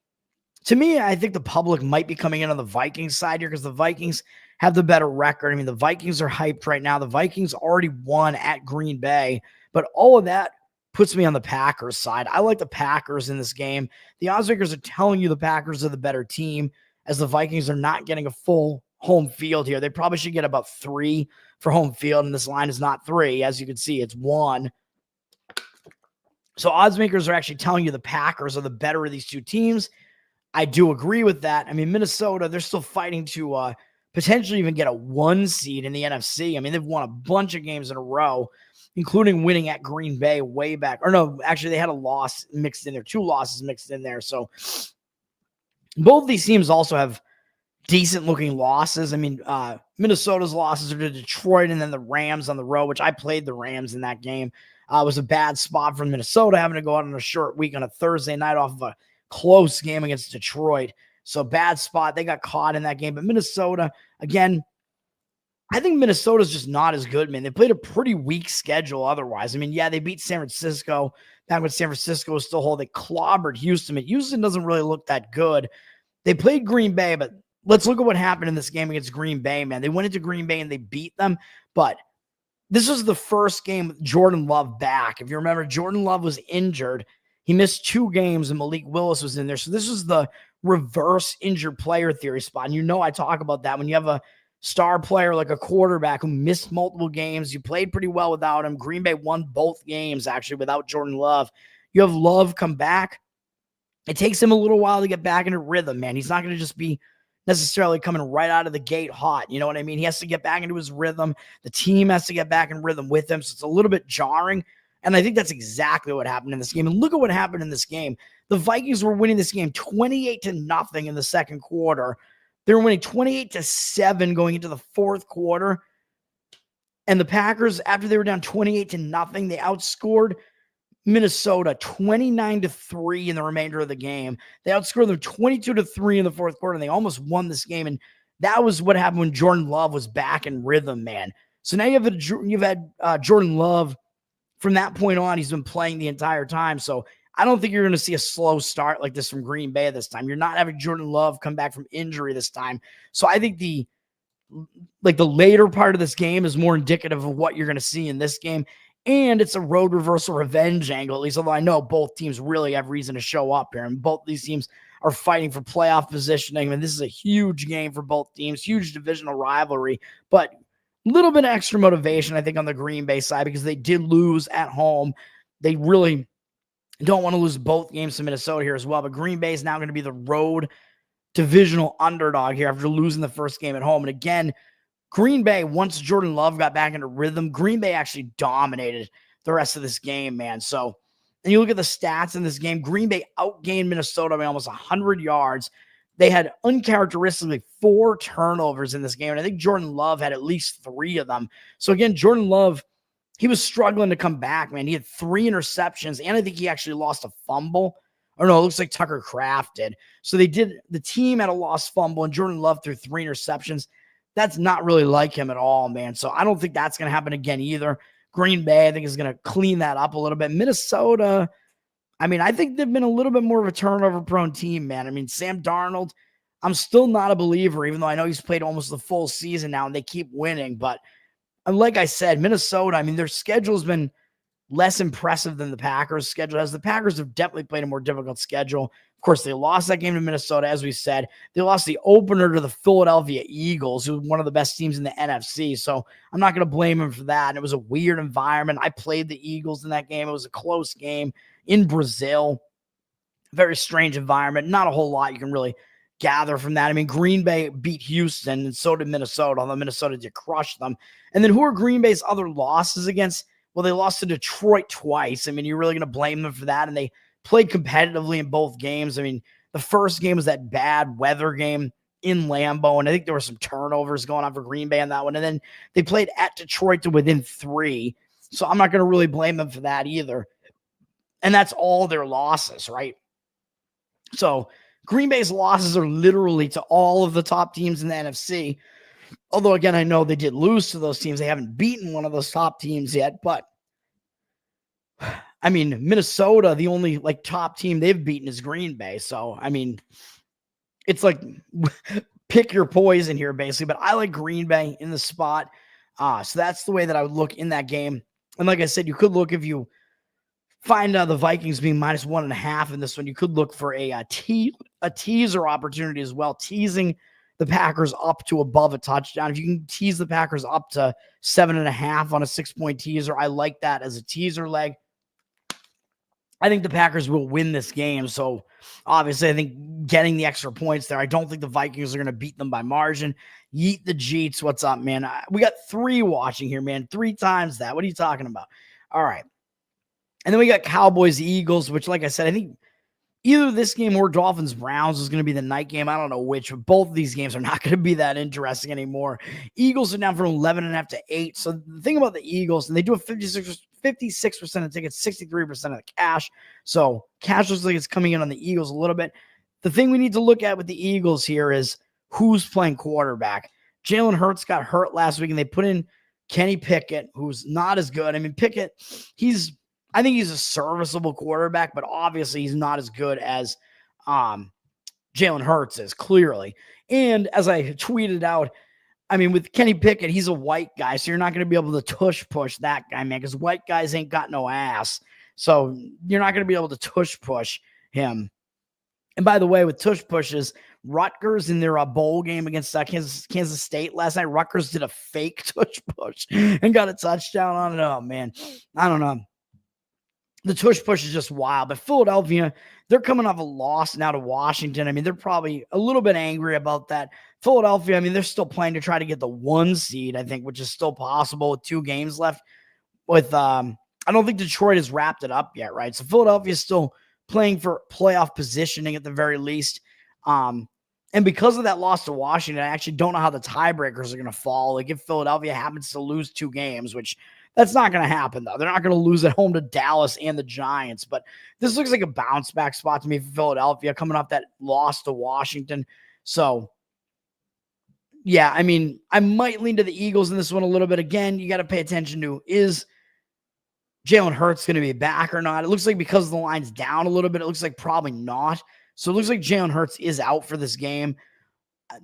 to me, I think the public might be coming in on the Vikings side here because the Vikings have the better record. I mean, the Vikings are hyped right now. The Vikings already won at Green Bay, but all of that puts me on the Packers side. I like the Packers in this game. The odds makers are telling you the Packers are the better team as the Vikings are not getting a full home field here. They probably should get about 3 for home field, and this line is not 3. As you can see, it's 1. So odds makers are actually telling you the Packers are the better of these two teams. I do agree with that. I mean, Minnesota, they're still fighting to potentially even get a 1 seed in the NFC. I mean, they've won a bunch of games in a row, including winning at Green Bay way back. Or no, actually, they had a loss mixed in there, 2 losses mixed in there. So both of these teams also have decent-looking losses. I mean, Minnesota's losses are to Detroit and then the Rams on the road, which I played the Rams in that game. It was a bad spot for Minnesota having to go out on a short week on a Thursday night off of a close game against Detroit. So bad spot. They got caught in that game. But Minnesota, again, I think Minnesota's just not as good, man. They played a pretty weak schedule otherwise. I mean, yeah, they beat San Francisco back when San Francisco was still whole. They clobbered Houston. But Houston doesn't really look that good. They played Green Bay, but let's look at what happened in this game against Green Bay, man. They went into Green Bay and they beat them, but this was the first game with Jordan Love back. If you remember, Jordan Love was injured. He missed 2 games and Malik Willis was in there. So this was the reverse injured player theory spot. And you know I talk about that when you have a star player like a quarterback who missed multiple games. You played pretty well without him. Green Bay won both games, actually, without Jordan Love. You have Love come back. It takes him a little while to get back into rhythm, man. He's not going to just be necessarily coming right out of the gate hot. You know what I mean? He has to get back into his rhythm. The team has to get back in rhythm with him. So it's a little bit jarring. And I think that's exactly what happened in this game. And look at what happened in this game. The Vikings were winning this game 28-0 in the second quarter. They were winning 28-7 going into the fourth quarter. And the Packers, after they were down 28-0, they outscored Minnesota 29-3 in the remainder of the game. They outscored them 22-3 in the fourth quarter, and they almost won this game. And that was what happened when Jordan Love was back in rhythm, man. So now you've had Jordan Love. From that point on, he's been playing the entire time. So I don't think you're going to see a slow start like this from Green Bay this time. You're not having Jordan Love come back from injury this time. So I think the later part of this game is more indicative of what you're going to see in this game. And it's a road reversal revenge angle, at least, although I know both teams really have reason to show up here. And both these teams are fighting for playoff positioning. And this is a huge game for both teams, huge divisional rivalry. But little bit of extra motivation, I think, on the Green Bay side because they did lose at home. They really don't want to lose both games to Minnesota here as well. But Green Bay is now going to be the road divisional underdog here after losing the first game at home. And again, Green Bay, once Jordan Love got back into rhythm, Green Bay actually dominated the rest of this game, man. So, and you look at the stats in this game, Green Bay outgained Minnesota by almost 100 yards. They had uncharacteristically 4 turnovers in this game, and I think Jordan Love had at least 3 of them. So again, Jordan Love, he was struggling to come back, man. He had 3 interceptions, and I think he actually lost a fumble. Or no, it looks like Tucker Kraft did. So the team had a lost fumble, and Jordan Love threw 3 interceptions. That's not really like him at all, man. So I don't think that's going to happen again either. Green Bay, I think, is going to clean that up a little bit. Minnesota, I mean, I think they've been a little bit more of a turnover-prone team, man. I mean, Sam Darnold, I'm still not a believer, even though I know he's played almost the full season now and they keep winning. But like I said, Minnesota, I mean, their schedule's been less impressive than the Packers' schedule has. The Packers have definitely played a more difficult schedule. Of course, they lost that game to Minnesota, as we said. They lost the opener to the Philadelphia Eagles, who are one of the best teams in the NFC. So I'm not going to blame them for that. And it was a weird environment. I played the Eagles in that game. It was a close game in Brazil. Very strange environment. Not a whole lot you can really gather from that. I mean, Green Bay beat Houston, and so did Minnesota, although Minnesota did crush them. And then who are Green Bay's other losses against? Well, they lost to Detroit twice. I mean, you're really going to blame them for that? And they played competitively in both games. I mean, the first game was that bad weather game in Lambeau, and I think there were some turnovers going on for Green Bay on that one. And then they played at Detroit to within 3. So I'm not going to really blame them for that either. And that's all their losses, right? So Green Bay's losses are literally to all of the top teams in the NFC. Although, again, I know they did lose to those teams. They haven't beaten one of those top teams yet. But, I mean, Minnesota, the only, like, top team they've beaten is Green Bay. So, I mean, it's like pick your poison here, basically. But I like Green Bay in the spot. So that's the way that I would look in that game. And like I said, you could look if you find the Vikings being -1.5 in this one. You could look for a teaser opportunity as well, teasing the Packers up to above a touchdown. If you can tease the Packers up to 7.5 on a 6-point teaser, I like that as a teaser leg. I think the Packers will win this game. So obviously, I think getting the extra points there, I don't think the Vikings are going to beat them by margin. Yeet the Jeets. What's up, man? We got 3 watching here, man. 3 times that. What are you talking about? All right. And then we got Cowboys, Eagles, which, like I said, I think either this game or Dolphins, Browns is going to be the night game. I don't know which, but both of these games are not going to be that interesting anymore. Eagles are down from 11.5 to 8. So the thing about the Eagles, and they do a 56% of tickets, 63% of the cash. So cash looks like it's coming in on the Eagles a little bit. The thing we need to look at with the Eagles here is who's playing quarterback. Jalen Hurts got hurt last week, and they put in Kenny Pickett, who's not as good. I mean, Pickett, I think he's a serviceable quarterback, but obviously he's not as good as Jalen Hurts is, clearly. And as I tweeted out, I mean, with Kenny Pickett, he's a white guy, so you're not going to be able to tush push that guy, man, because white guys ain't got no ass. So you're not going to be able to tush push him. And by the way, with tush pushes, Rutgers in their bowl game against Kansas State last night, Rutgers did a fake tush push and got a touchdown on it. Oh, man. I don't know. The tush push is just wild. But Philadelphia, they're coming off a loss now to Washington. I mean, they're probably a little bit angry about that. Philadelphia, I mean, they're still playing to try to get the 1 seed, I think, which is still possible with 2 games left. With I don't think Detroit has wrapped it up yet, right? So Philadelphia is still playing for playoff positioning at the very least. And because of that loss to Washington, I actually don't know how the tiebreakers are going to fall. Like if Philadelphia happens to lose 2 games, which that's not going to happen, though. They're not going to lose at home to Dallas and the Giants. But this looks like a bounce back spot to me for Philadelphia coming off that loss to Washington. So, yeah, I mean, I might lean to the Eagles in this one a little bit. Again, you got to pay attention to, is Jalen Hurts going to be back or not? It looks like because the line's down a little bit, it looks like probably not. So it looks like Jalen Hurts is out for this game.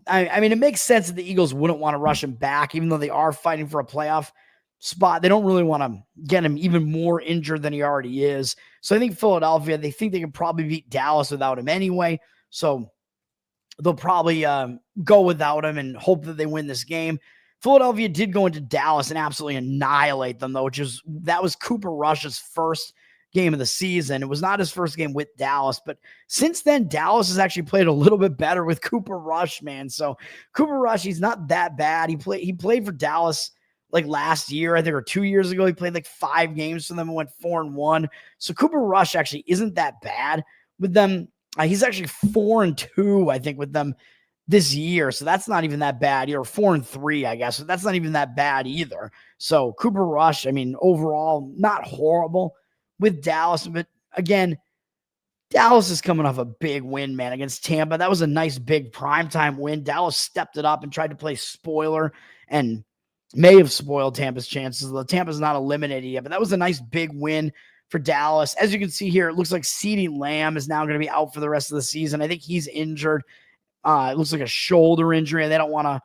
I mean, it makes sense that the Eagles wouldn't want to rush him back, even though they are fighting for a playoff spot. They don't really want to get him even more injured than he already is. So I think Philadelphia, they think they can probably beat Dallas without him anyway. So they'll probably go without him and hope that they win this game. Philadelphia did go into Dallas and absolutely annihilate them, though, that was Cooper Rush's first game of the season. It was not his first game with Dallas, but since then, Dallas has actually played a little bit better with Cooper Rush, man. So Cooper Rush, he's not that bad. He played for Dallas like last year, I think, or 2 years ago. He played like 5 games for them and went 4-1. So Cooper Rush actually isn't that bad with them. He's actually 4-2, I think, with them this year. So that's not even that bad. You're 4-3, I guess. So that's not even that bad either. So Cooper Rush, I mean, overall, not horrible with Dallas. But again, Dallas is coming off a big win, man, against Tampa. That was a nice big primetime win. Dallas stepped it up and tried to play spoiler and may have spoiled Tampa's chances. The Tampa's not eliminated yet, but that was a nice big win for Dallas. As you can see here, it looks like CeeDee Lamb is now going to be out for the rest of the season. I think he's injured. It looks like a shoulder injury, and they don't want to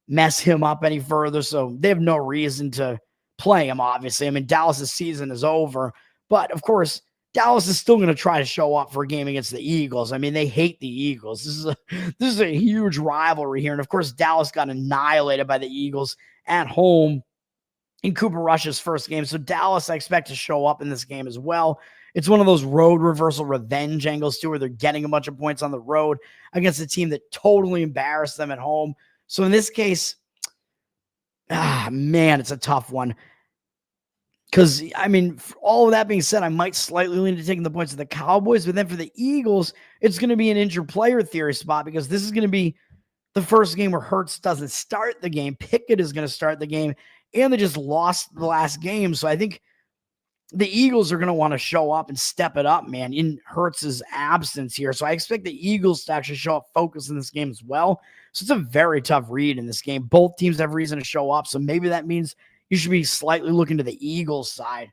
mess him up any further, so they have no reason to play him, obviously. I mean, Dallas' season is over, but, of course, Dallas is still going to try to show up for a game against the Eagles. I mean, they hate the Eagles. This is a huge rivalry here, and, of course, Dallas got annihilated by the Eagles at home in Cooper Rush's first game. So Dallas, I expect to show up in this game as well. It's one of those road reversal revenge angles too, where they're getting a bunch of points on the road against a team that totally embarrassed them at home. So in this case, man, it's a tough one. Because, I mean, for all of that being said, I might slightly lean to taking the points of the Cowboys. But then for the Eagles, it's going to be an injured player theory spot because this is going to be the first game where Hurts doesn't start the game. Pickett is going to start the game, and they just lost the last game. So I think the Eagles are going to want to show up and step it up, man, in Hurts's absence here. So I expect the Eagles to actually show up focused in this game as well. So it's a very tough read in this game. Both teams have reason to show up. So maybe that means you should be slightly looking to the Eagles side.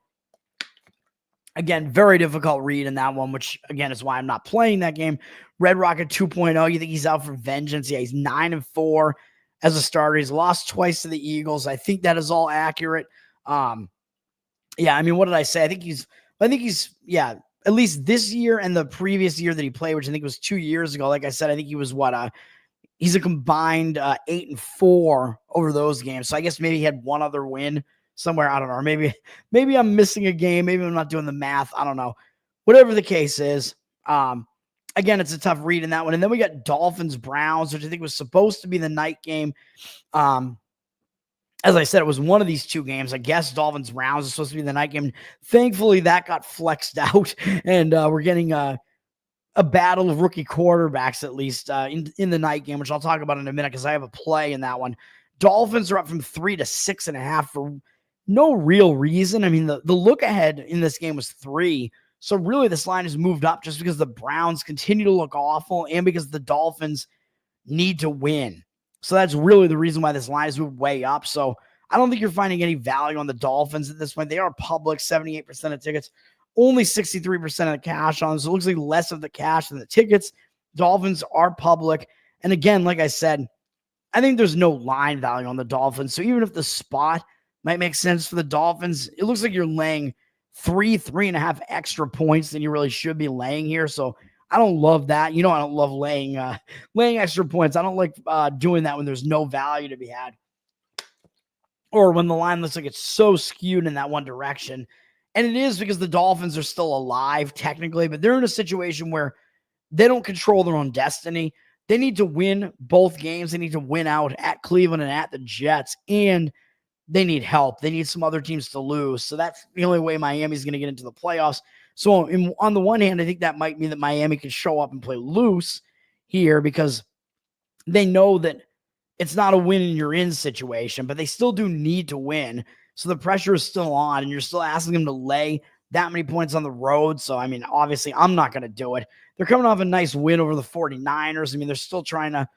Again, very difficult read in that one, which, again, is why I'm not playing that game. Red Rocket 2.0, you think he's out for vengeance? Yeah, he's 9-4 as a starter. He's lost twice to the Eagles. I think that is all accurate. Yeah, I mean, what did I say? I think he's, yeah, at least this year and the previous year that he played, which I think was 2 years ago. Like I said, I think he was he's a combined 8-4 over those games. So I guess maybe he had one other win somewhere. I don't know. Or maybe I'm missing a game. Maybe I'm not doing the math. I don't know. Whatever the case is. Again, it's a tough read in that one. And then we got Dolphins Browns, which I think was supposed to be the night game. As I said, it was one of these two games. I guess Dolphins Browns is supposed to be the night game. Thankfully, that got flexed out, and we're getting a battle of rookie quarterbacks, at least in the night game, which I'll talk about in a minute because I have a play in that one. Dolphins are up from 3 to 6.5 for no real reason. I mean, the look ahead in this game was 3. So really this line has moved up just because the Browns continue to look awful and because the Dolphins need to win. So that's really the reason why this line has moved way up. So I don't think you're finding any value on the Dolphins at this point. They are public, 78% of tickets, only 63% of the cash on them. So it looks like less of the cash than the tickets. Dolphins are public. And again, like I said, I think there's no line value on the Dolphins. So even if the spot might make sense for the Dolphins, it looks like you're laying 3.5 extra points than you really should be laying here. So I don't love that. You know, I don't love laying extra points. I don't like doing that when there's no value to be had, or when the line looks like it's so skewed in that one direction. And it is because the Dolphins are still alive technically, but they're in a situation where they don't control their own destiny. They need to win both games. They need to win out at Cleveland and at the Jets, and they need help. They need some other teams to lose. So that's the only way Miami's going to get into the playoffs. So on the one hand, I think that might mean that Miami can show up and play loose here because they know that it's not a win and you're in situation, but they still do need to win. So the pressure is still on, and you're still asking them to lay that many points on the road. So, I mean, obviously, I'm not going to do it. They're coming off a nice win over the 49ers. I mean, they're still trying to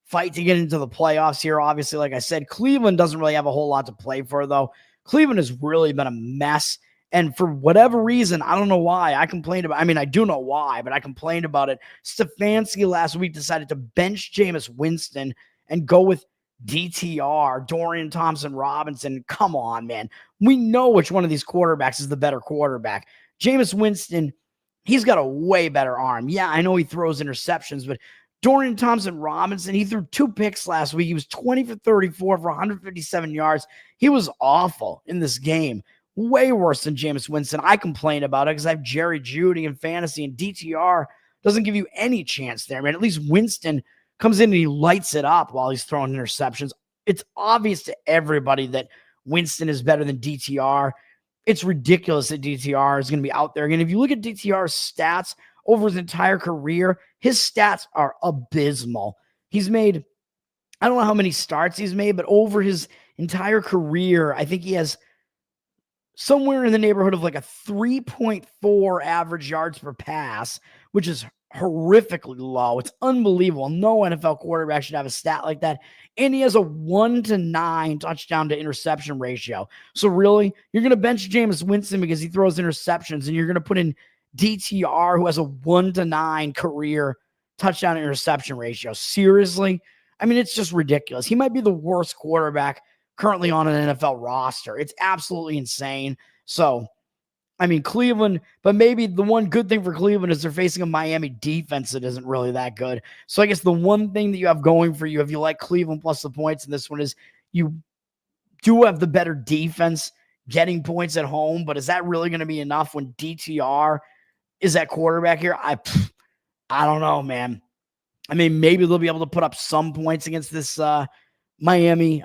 fight to get into the playoffs here. Obviously, like I said, Cleveland doesn't really have a whole lot to play for, though. Cleveland has really been a mess. And for whatever reason, I don't know why, I do know why, but I complained about it. Stefanski last week decided to bench Jameis Winston and go with DTR, Dorian Thompson-Robinson. Come on, man. We know which one of these quarterbacks is the better quarterback. Jameis Winston, he's got a way better arm. Yeah, I know he throws interceptions, but Dorian Thompson-Robinson, he threw 2 picks last week. He was 20 for 34 for 157 yards. He was awful in this game. Way worse than Jameis Winston. I complain about it because I have Jerry Jeudy in fantasy, and DTR doesn't give you any chance there, man. At least Winston comes in and he lights it up while he's throwing interceptions. It's obvious to everybody that Winston is better than DTR. It's ridiculous that DTR is going to be out there. And if you look at DTR's stats over his entire career, his stats are abysmal. He's made, I don't know how many starts he's made, but over his entire career, I think he has somewhere in the neighborhood of like a 3.4 average yards per pass, which is horrifically low. It's unbelievable. No NFL quarterback should have a stat like that. And he has a 1-9 touchdown to interception ratio. So really, you're going to bench Jameis Winston because he throws interceptions, and you're going to put in DTR, who has a 1-9 career touchdown to interception ratio. Seriously? I mean, it's just ridiculous. He might be the worst quarterback currently on an NFL roster. It's absolutely insane. So, I mean, Cleveland, but maybe the one good thing for Cleveland is they're facing a Miami defense that isn't really that good. So I guess the one thing that you have going for you, if you like Cleveland plus the points in this one, is you do have the better defense getting points at home, but is that really going to be enough when DTR is at quarterback here? I don't know, man. I mean, maybe they'll be able to put up some points against this Miami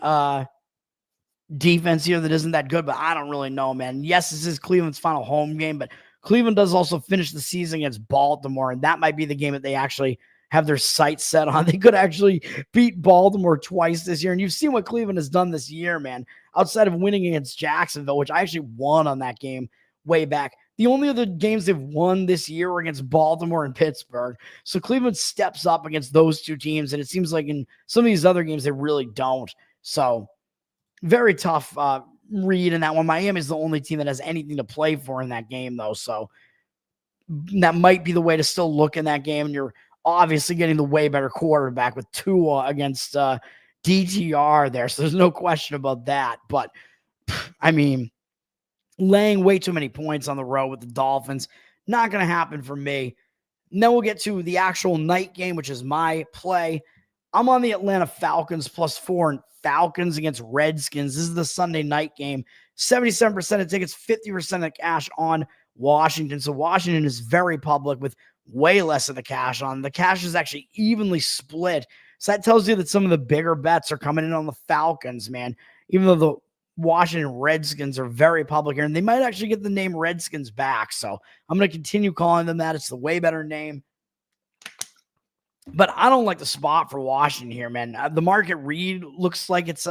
defense here that isn't that good, but I don't really know, man. Yes, this is Cleveland's final home game, but Cleveland does also finish the season against Baltimore, and that might be the game that they actually have their sights set on. They could actually beat Baltimore twice this year, and you've seen what Cleveland has done this year, man. Outside of winning against Jacksonville, which I actually won on that game way back. The only other games they've won this year were against Baltimore and Pittsburgh. So Cleveland steps up against those two teams, and it seems like in some of these other games, they really don't. So very tough read in that one. Miami is the only team that has anything to play for in that game, though. So that might be the way to still look in that game. And you're obviously getting the way better quarterback with Tua against DTR there. So there's no question about that. But, I mean, laying way too many points on the road with the Dolphins, not going to happen for me. And then we'll get to the actual night game, which is my play. I'm on the Atlanta Falcons +4 and Falcons against Redskins. This is the Sunday night game. 77% of tickets, 50% of cash on Washington. So Washington is very public with way less of the cash on. The cash is actually evenly split. So that tells you that some of the bigger bets are coming in on the Falcons, man. Even though the Washington Redskins are very public here, and they might actually get the name Redskins back. So I'm going to continue calling them that. It's the way better name. But I don't like the spot for Washington here, man. The market read looks like it's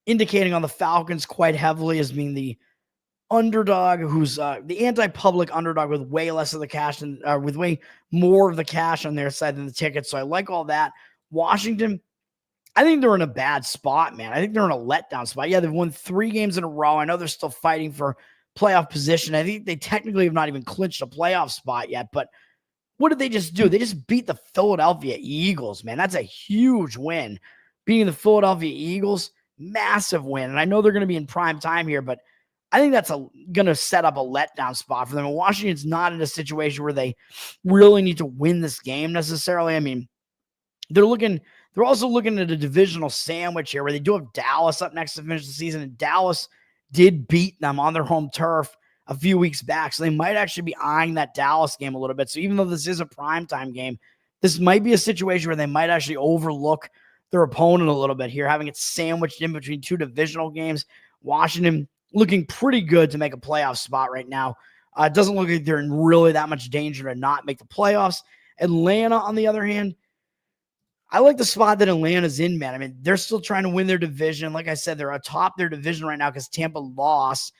indicating on the Falcons quite heavily as being the underdog, who's the anti-public underdog with way less of the cash and with way more of the cash on their side than the tickets. So I like all that. Washington, I think they're in a bad spot, man. I think they're in a letdown spot. Yeah, they've won 3 games in a row. I know they're still fighting for playoff position. I think they technically have not even clinched a playoff spot yet, but what did they just do? They just beat the Philadelphia Eagles, man. That's a huge win. Beating the Philadelphia Eagles, massive win. And I know they're going to be in prime time here, but I think that's going to set up a letdown spot for them. And Washington's not in a situation where they really need to win this game necessarily. I mean, they're also looking at a divisional sandwich here where they do have Dallas up next to finish the season. And Dallas did beat them on their home turf a few weeks back. So they might actually be eyeing that Dallas game a little bit. So even though this is a primetime game, this might be a situation where they might actually overlook their opponent a little bit here, having it sandwiched in between 2 divisional games. Washington looking pretty good to make a playoff spot right now. It doesn't look like they're in really that much danger to not make the playoffs. Atlanta, on the other hand, I like the spot that Atlanta's in, man. I mean, they're still trying to win their division. Like I said, they're atop their division right now because Tampa lost.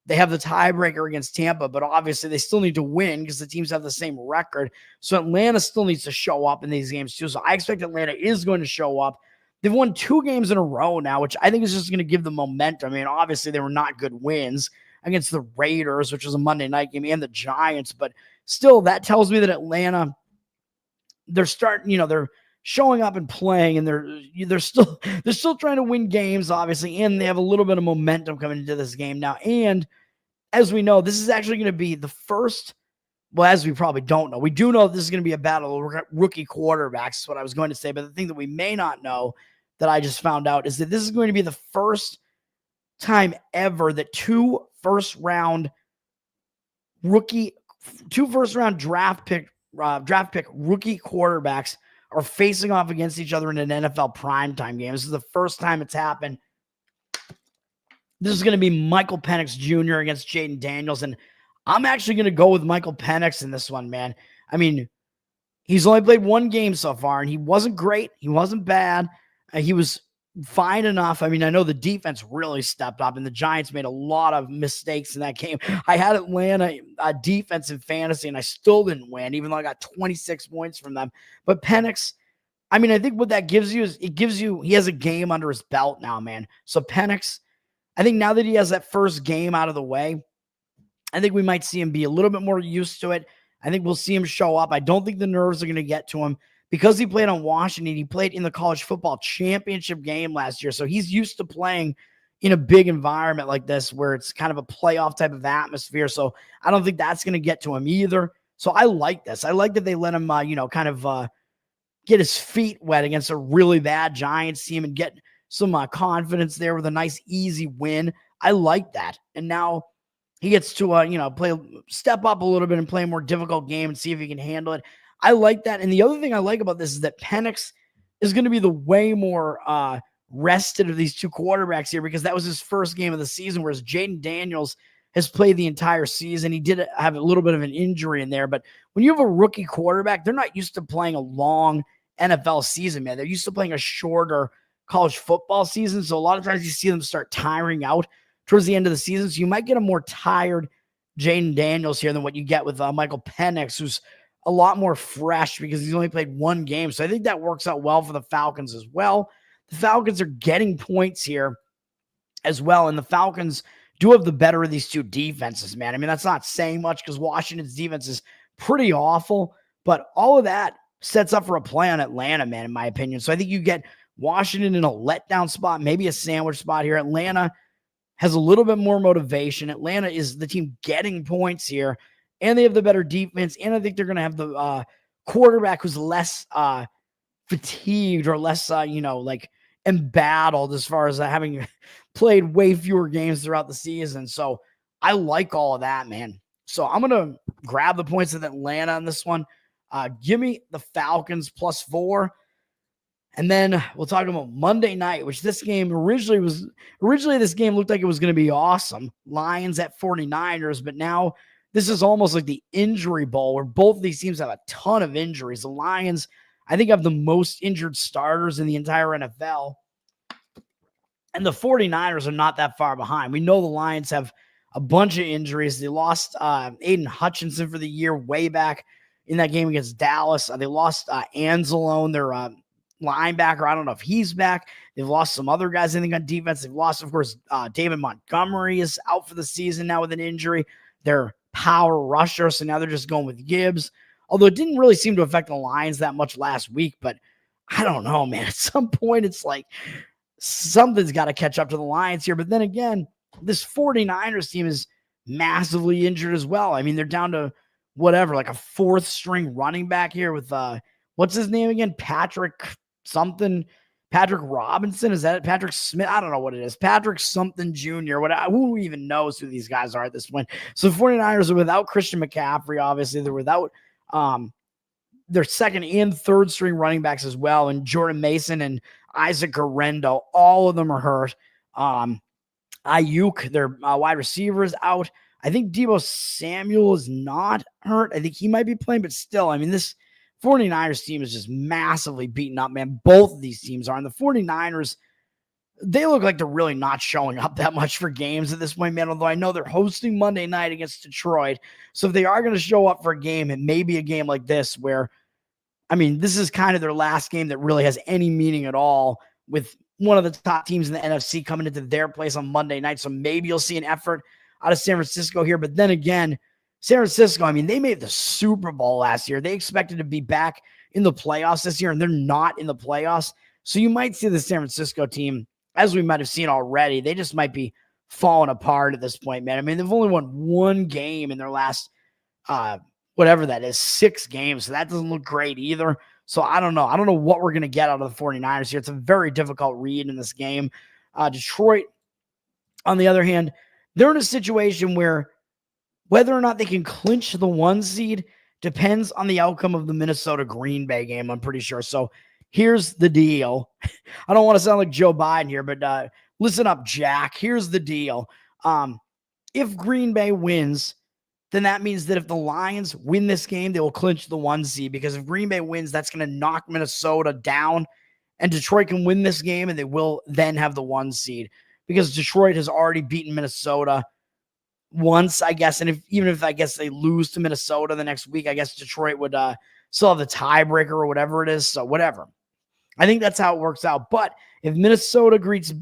They have the tiebreaker against Tampa, but obviously they still need to win because the teams have the same record. So Atlanta still needs to show up in these games too. So I expect Atlanta is going to show up. They've won 2 games in a row now, which I think is just going to give them momentum. I mean, obviously they were not good wins against the Raiders, which was a Monday night game, and the Giants, but still that tells me that Atlanta, they're showing up and playing, and they're still trying to win games, obviously, and they have a little bit of momentum coming into this game now. And as we know, this is actually going to be the first, well, as we probably don't know, we do know this is going to be a battle of rookie quarterbacks, is what I was going to say. But the thing that we may not know that I just found out is that this is going to be the first time ever that 2 first-round draft pick rookie quarterbacks are facing off against each other in an NFL primetime game. This is the first time it's happened. This is going to be Michael Penix Jr. against Jaden Daniels, and I'm actually going to go with Michael Penix in this one, man. I mean, he's only played 1 game so far, and he wasn't great. He wasn't bad. He was fine enough. I mean, I know the defense really stepped up, and the Giants made a lot of mistakes in that game. I had Atlanta defense in fantasy, and I still didn't win, even though I got 26 points from them. But Penix, I mean, I think what that gives you is he has a game under his belt now, man. So Penix, I think now that he has that first game out of the way, I think we might see him be a little bit more used to it. I think we'll see him show up. I don't think the nerves are going to get to him. Because he played on Washington, he played in the college football championship game last year. So he's used to playing in a big environment like this where it's kind of a playoff type of atmosphere. So I don't think that's going to get to him either. So I like this. I like that they let him, get his feet wet against a really bad Giants team and get some confidence there with a nice, easy win. I like that. And now he gets to, step up a little bit and play a more difficult game and see if he can handle it. I like that. And the other thing I like about this is that Penix is going to be the way more rested of these two quarterbacks here because that was his first game of the season, whereas Jaden Daniels has played the entire season. He did have a little bit of an injury in there, but when you have a rookie quarterback, they're not used to playing a long NFL season, man. They're used to playing a shorter college football season. So a lot of times you see them start tiring out towards the end of the season. So you might get a more tired Jaden Daniels here than what you get with Michael Penix, who's a lot more fresh because he's only played one game. So I think that works out well for the Falcons as well. The Falcons are getting points here as well. And the Falcons do have the better of these two defenses, man. I mean, that's not saying much because Washington's defense is pretty awful, but all of that sets up for a play on Atlanta, man, in my opinion. So I think you get Washington in a letdown spot, maybe a sandwich spot here. Atlanta has a little bit more motivation. Atlanta is the team getting points here, and they have the better defense, and I think they're going to have the quarterback who's less fatigued or less, like embattled as far as having played way fewer games throughout the season. So I like all of that, man. So I'm going to grab the points with Atlanta on this one. Give me the Falcons +4. And then we'll talk about Monday night, which this game originally this game looked like it was going to be awesome. Lions at 49ers, but now this is almost like the injury bowl where both of these teams have a ton of injuries. The Lions, I think, have the most injured starters in the entire NFL. And the 49ers are not that far behind. We know the Lions have a bunch of injuries. They lost Aiden Hutchinson for the year way back in that game against Dallas. They lost Anzalone, their linebacker. I don't know if he's back. They've lost some other guys, I think, on defense. They've lost, of course, David Montgomery is out for the season now with an injury. Their power rusher, so now they're just going with Gibbs. Although it didn't really seem to affect the Lions that much last week, but I don't know, man. At some point, it's like something's got to catch up to the Lions here. But then again, this 49ers team is massively injured as well. I mean, they're down to whatever, like a fourth string running back here with what's his name again? Patrick Robinson. Is that it? Patrick Smith? I don't know what it is. Patrick something Jr. Who even knows who these guys are at this point? So the 49ers are without Christian McCaffrey, obviously. They're without their second and third string running backs as well. And Jordan Mason and Isaac Guerrero, all of them are hurt. Ayuk, their wide receiver, is out. I think Deebo Samuel is not hurt. I think he might be playing, but still, I mean, this 49ers team is just massively beaten up, man. Both of these teams are. And the 49ers, they look like they're really not showing up that much for games at this point, man. Although I know they're hosting Monday night against Detroit. So if they are going to show up for a game, it may be a game like this where, I mean, this is kind of their last game that really has any meaning at all with one of the top teams in the NFC coming into their place on Monday night. So maybe you'll see an effort out of San Francisco here. But then again, San Francisco, I mean, they made the Super Bowl last year. They expected to be back in the playoffs this year, and they're not in the playoffs. So you might see the San Francisco team, as we might have seen already, they just might be falling apart at this point, man. I mean, they've only won one game in their last, whatever that is, 6 games. So that doesn't look great either. So I don't know. I don't know what we're going to get out of the 49ers here. It's a very difficult read in this game. Detroit, on the other hand, they're in a situation where whether or not they can clinch the 1 seed depends on the outcome of the Minnesota-Green Bay game, I'm pretty sure. So here's the deal. I don't want to sound like Joe Biden here, but listen up, Jack. Here's the deal. If Green Bay wins, then that means that if the Lions win this game, they will clinch the 1 seed, because if Green Bay wins, that's going to knock Minnesota down, and Detroit can win this game, and they will then have the 1 seed, because Detroit has already beaten Minnesota once, I guess. And even if I guess they lose to Minnesota the next week, I guess Detroit would still have the tiebreaker or whatever it is. So whatever. I think that's how it works out. But if Minnesota greets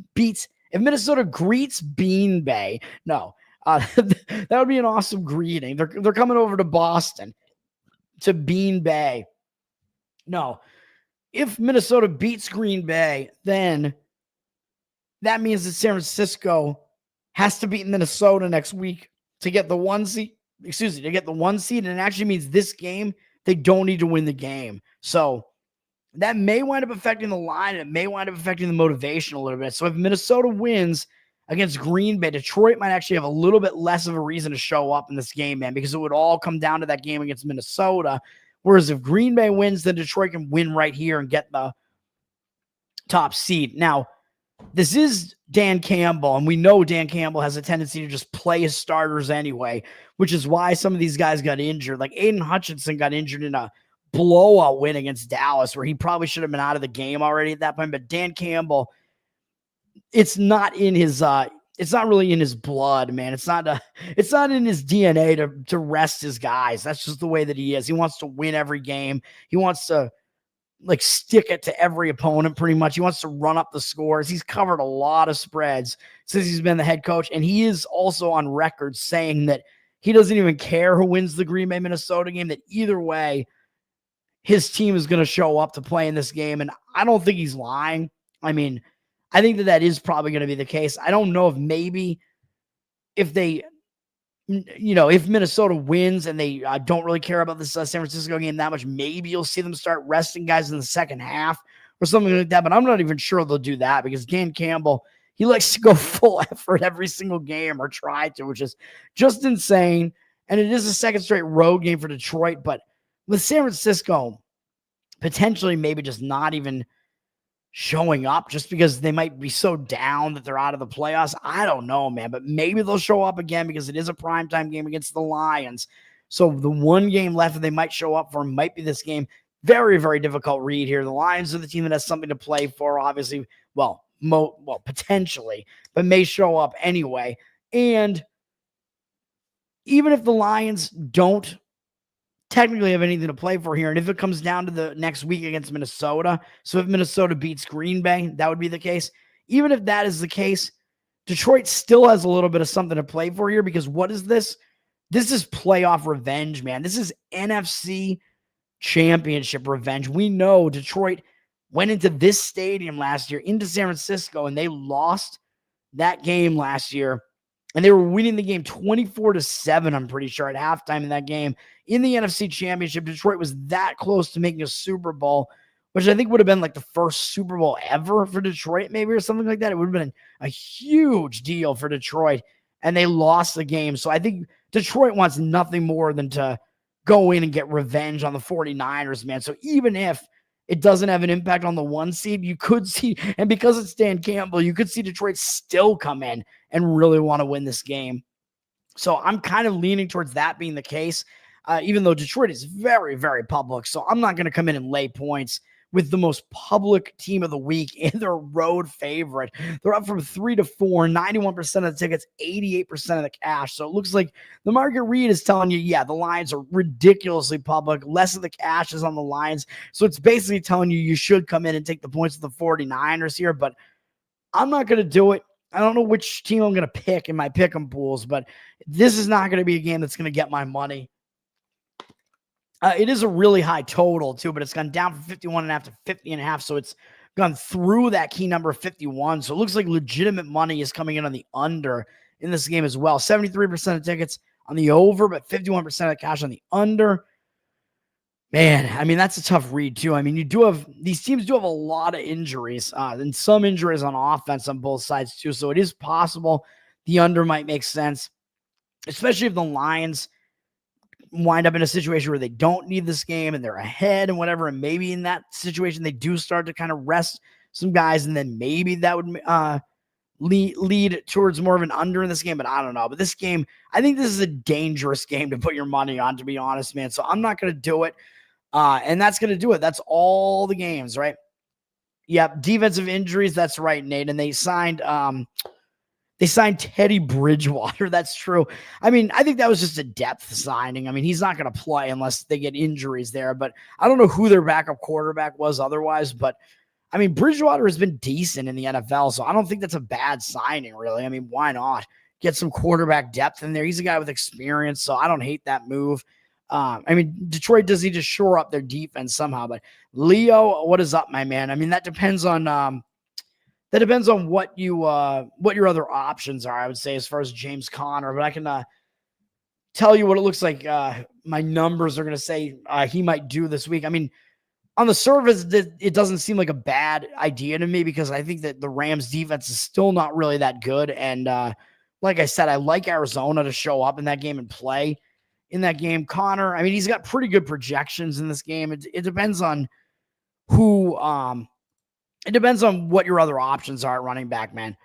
Bean Bay, no, that would be an awesome greeting. They're coming over to Boston to Bean Bay. No, if Minnesota beats Green Bay, then that means that San Francisco has to beat Minnesota next week to get the 1 seed. To get the 1 seed. And it actually means this game, they don't need to win the game. So that may wind up affecting the line. And it may wind up affecting the motivation a little bit. So if Minnesota wins against Green Bay, Detroit might actually have a little bit less of a reason to show up in this game, man, because it would all come down to that game against Minnesota. Whereas if Green Bay wins, then Detroit can win right here and get the top seed. Now, This is Dan Campbell, and we know Dan Campbell has a tendency to just play his starters anyway, which is why some of these guys got injured. Like Aiden Hutchinson got injured in a blowout win against Dallas, where he probably should have been out of the game already at that point. But Dan Campbell, it's not in his it's not really in his blood, man. It's not in his DNA to rest his guys. That's just the way that he is. He wants to win every game. He wants to like stick it to every opponent pretty much. He wants to run up the scores. He's covered a lot of spreads since he's been the head coach. And he is also on record saying that he doesn't even care who wins the Green Bay Minnesota game, that either way, his team is going to show up to play in this game. And I don't think he's lying. I mean, I think that is probably going to be the case. I don't know if maybe if they, if Minnesota wins and they don't really care about this San Francisco game that much, maybe you'll see them start resting guys in the second half or something like that. But I'm not even sure they'll do that because Dan Campbell, he likes to go full effort every single game or try to, which is just insane. And it is a second straight road game for Detroit. But with San Francisco potentially maybe just not even showing up just because they might be so down that they're out of the playoffs. I don't know, man, but maybe they'll show up again because it is a primetime game against the Lions. So the one game left that they might show up for might be this game. Very, very difficult read here. The Lions are the team that has something to play for, obviously. Well, potentially, but may show up anyway. And even if the Lions don't technically have anything to play for here, and if it comes down to the next week against Minnesota, so if Minnesota beats Green Bay, that would be the case. Even if that is the case, Detroit still has a little bit of something to play for here, because what is this? This is playoff revenge, man. This is NFC championship revenge. We know Detroit went into this stadium last year, into San Francisco, and they lost that game last year. And they were winning the game 24-7, I'm pretty sure, at halftime in that game. In the NFC Championship, Detroit was that close to making a Super Bowl, which I think would have been like the first Super Bowl ever for Detroit, maybe, or something like that. It would have been a huge deal for Detroit, and they lost the game. So I think Detroit wants nothing more than to go in and get revenge on the 49ers, man. So even if it doesn't have an impact on the 1 seed, you could see, and because it's Dan Campbell, you could see Detroit still come in and really want to win this game. So I'm kind of leaning towards that being the case, even though Detroit is very, very public. So I'm not going to come in and lay points with the most public team of the week and their road favorite. They're up from 3-4, 91% of the tickets, 88% of the cash. So it looks like the market read is telling you, yeah, the lines are ridiculously public. Less of the cash is on the lines. So it's basically telling you should come in and take the points of the 49ers here, but I'm not going to do it. I don't know which team I'm going to pick in my pick'em pools, but this is not going to be a game that's going to get my money. It is a really high total too, but it's gone down from 51.5 to 50.5. So it's gone through that key number of 51. So it looks like legitimate money is coming in on the under in this game as well. 73% of tickets on the over, but 51% of the cash on the under. Man, I mean, that's a tough read too. I mean, these teams do have a lot of injuries and some injuries on offense on both sides too. So it is possible the under might make sense, especially if the Lions wind up in a situation where they don't need this game and they're ahead and whatever. And maybe in that situation, they do start to kind of rest some guys. And then maybe that would lead towards more of an under in this game, but I don't know. But this game, I think this is a dangerous game to put your money on, to be honest, man. So I'm not going to do it. And that's going to do it. That's all the games, right? Yep. Defensive injuries. That's right, Nate. And they signed Teddy Bridgewater. That's true. I mean, I think that was just a depth signing. I mean, he's not going to play unless they get injuries there, but I don't know who their backup quarterback was otherwise, but I mean, Bridgewater has been decent in the NFL, so I don't think that's a bad signing, really. I mean, why not get some quarterback depth in there? He's a guy with experience, so I don't hate that move. I mean, Detroit does need to shore up their defense somehow, but Leo, what is up, my man? I mean, that depends on what your other options are, I would say, as far as James Conner. But I can tell you what it looks like my numbers are going to say he might do this week. I mean, on the surface, it doesn't seem like a bad idea to me because I think that the Rams defense is still not really that good. And like I said, I like Arizona to show up in that game and play in that game. Conner, I mean, he's got pretty good projections in this game. It depends on who It depends on what your other options are at running back, man.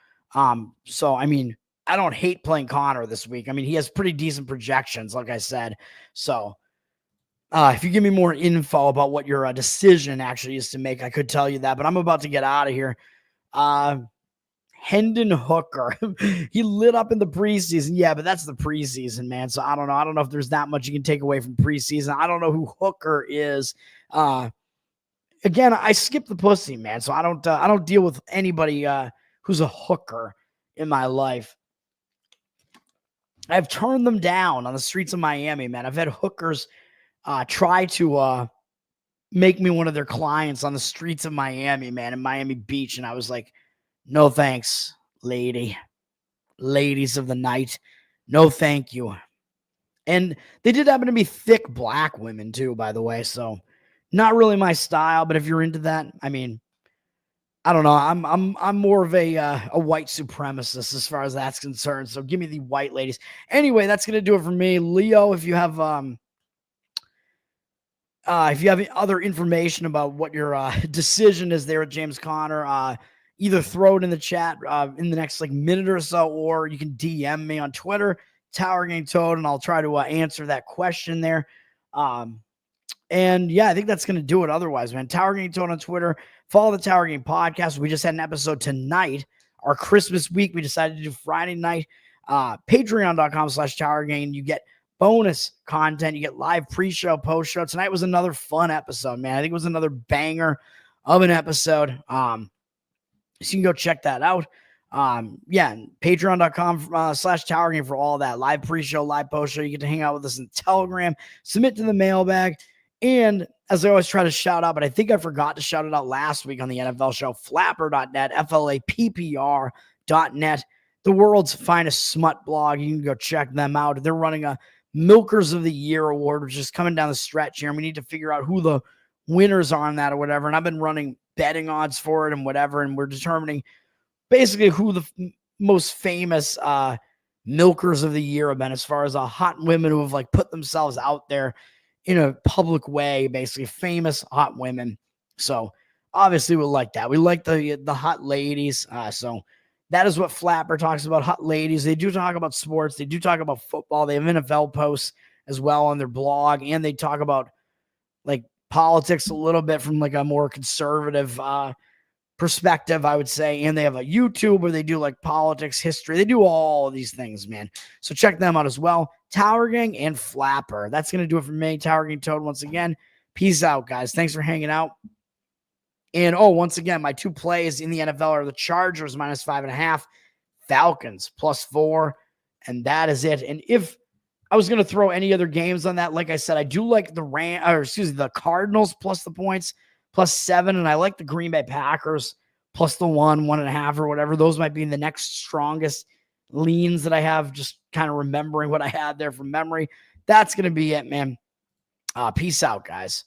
So I mean, I don't hate playing Connor this week. I mean, he has pretty decent projections, like I said. So if you give me more info about what your decision actually is to make, I could tell you that. But I'm about to get out of here. Hendon Hooker, he lit up in the preseason. Yeah, but that's the preseason, man. So I don't know. I don't know if there's that much you can take away from preseason. I don't know who Hooker is. Again, I skip the pussy, man. So I don't deal with anybody who's a hooker in my life. I've turned them down on the streets of Miami, man. I've had hookers try to make me one of their clients on the streets of Miami, man, in Miami Beach. And I was like, no thanks, ladies of the night. No, thank you. And they did happen to be thick black women too, by the way. So not really my style, but if you're into that, I mean, I don't know. I'm more of a white supremacist as far as that's concerned. So give me the white ladies. Anyway, that's gonna do it for me, Leo. If you have other information about what your decision is there at James Conner, either throw it in the chat in the next like minute or so, or you can DM me on Twitter, Tower Gang Toad, and I'll try to answer that question there. And yeah, I think that's going to do it otherwise, man. Tower Gang Toad on Twitter. Follow the Tower Gang podcast. We just had an episode tonight. Our Christmas week, we decided to do Friday night. Patreon.com/Tower Gang. You get bonus content. You get live pre-show, post-show. Tonight was another fun episode, man. I think it was another banger of an episode. So you can go check that out. Patreon.com/Tower Gang for all that. Live pre-show, live post-show. You get to hang out with us in Telegram. Submit to the mailbag. And as I always try to shout out, but I think I forgot to shout it out last week on the NFL show, flapper.net, FLAPPR.net, the world's finest smut blog. You can go check them out. They're running a Milkers of the Year award, which is coming down the stretch here. And we need to figure out who the winners are on that or whatever. And I've been running betting odds for it and whatever. And we're determining basically who the most famous Milkers of the Year have been as far as hot women who have like put themselves out there in a public way, basically famous hot women. So obviously we like that. We like the hot ladies. So that is what Flapper talks about, hot ladies. They do talk about sports. They do talk about football. They have NFL posts as well on their blog. And they talk about like politics a little bit from like a more conservative perspective, I would say. And they have a YouTube where they do like politics, history. They do all of these things, man. So check them out as well. Tower Gang and Flapper. That's going to do it for me. Tower Gang Toad once again. Peace out, guys. Thanks for hanging out. And once again, my two plays in the NFL are the Chargers -5.5, Falcons +4, and that is it. And if I was going to throw any other games on that, like I said, I do like the Cardinals plus the points +7, and I like the Green Bay Packers +1.5 or whatever. Those might be the next strongest leans that I have, just kind of remembering what I had there from memory. That's going to be it, man. Peace out, guys.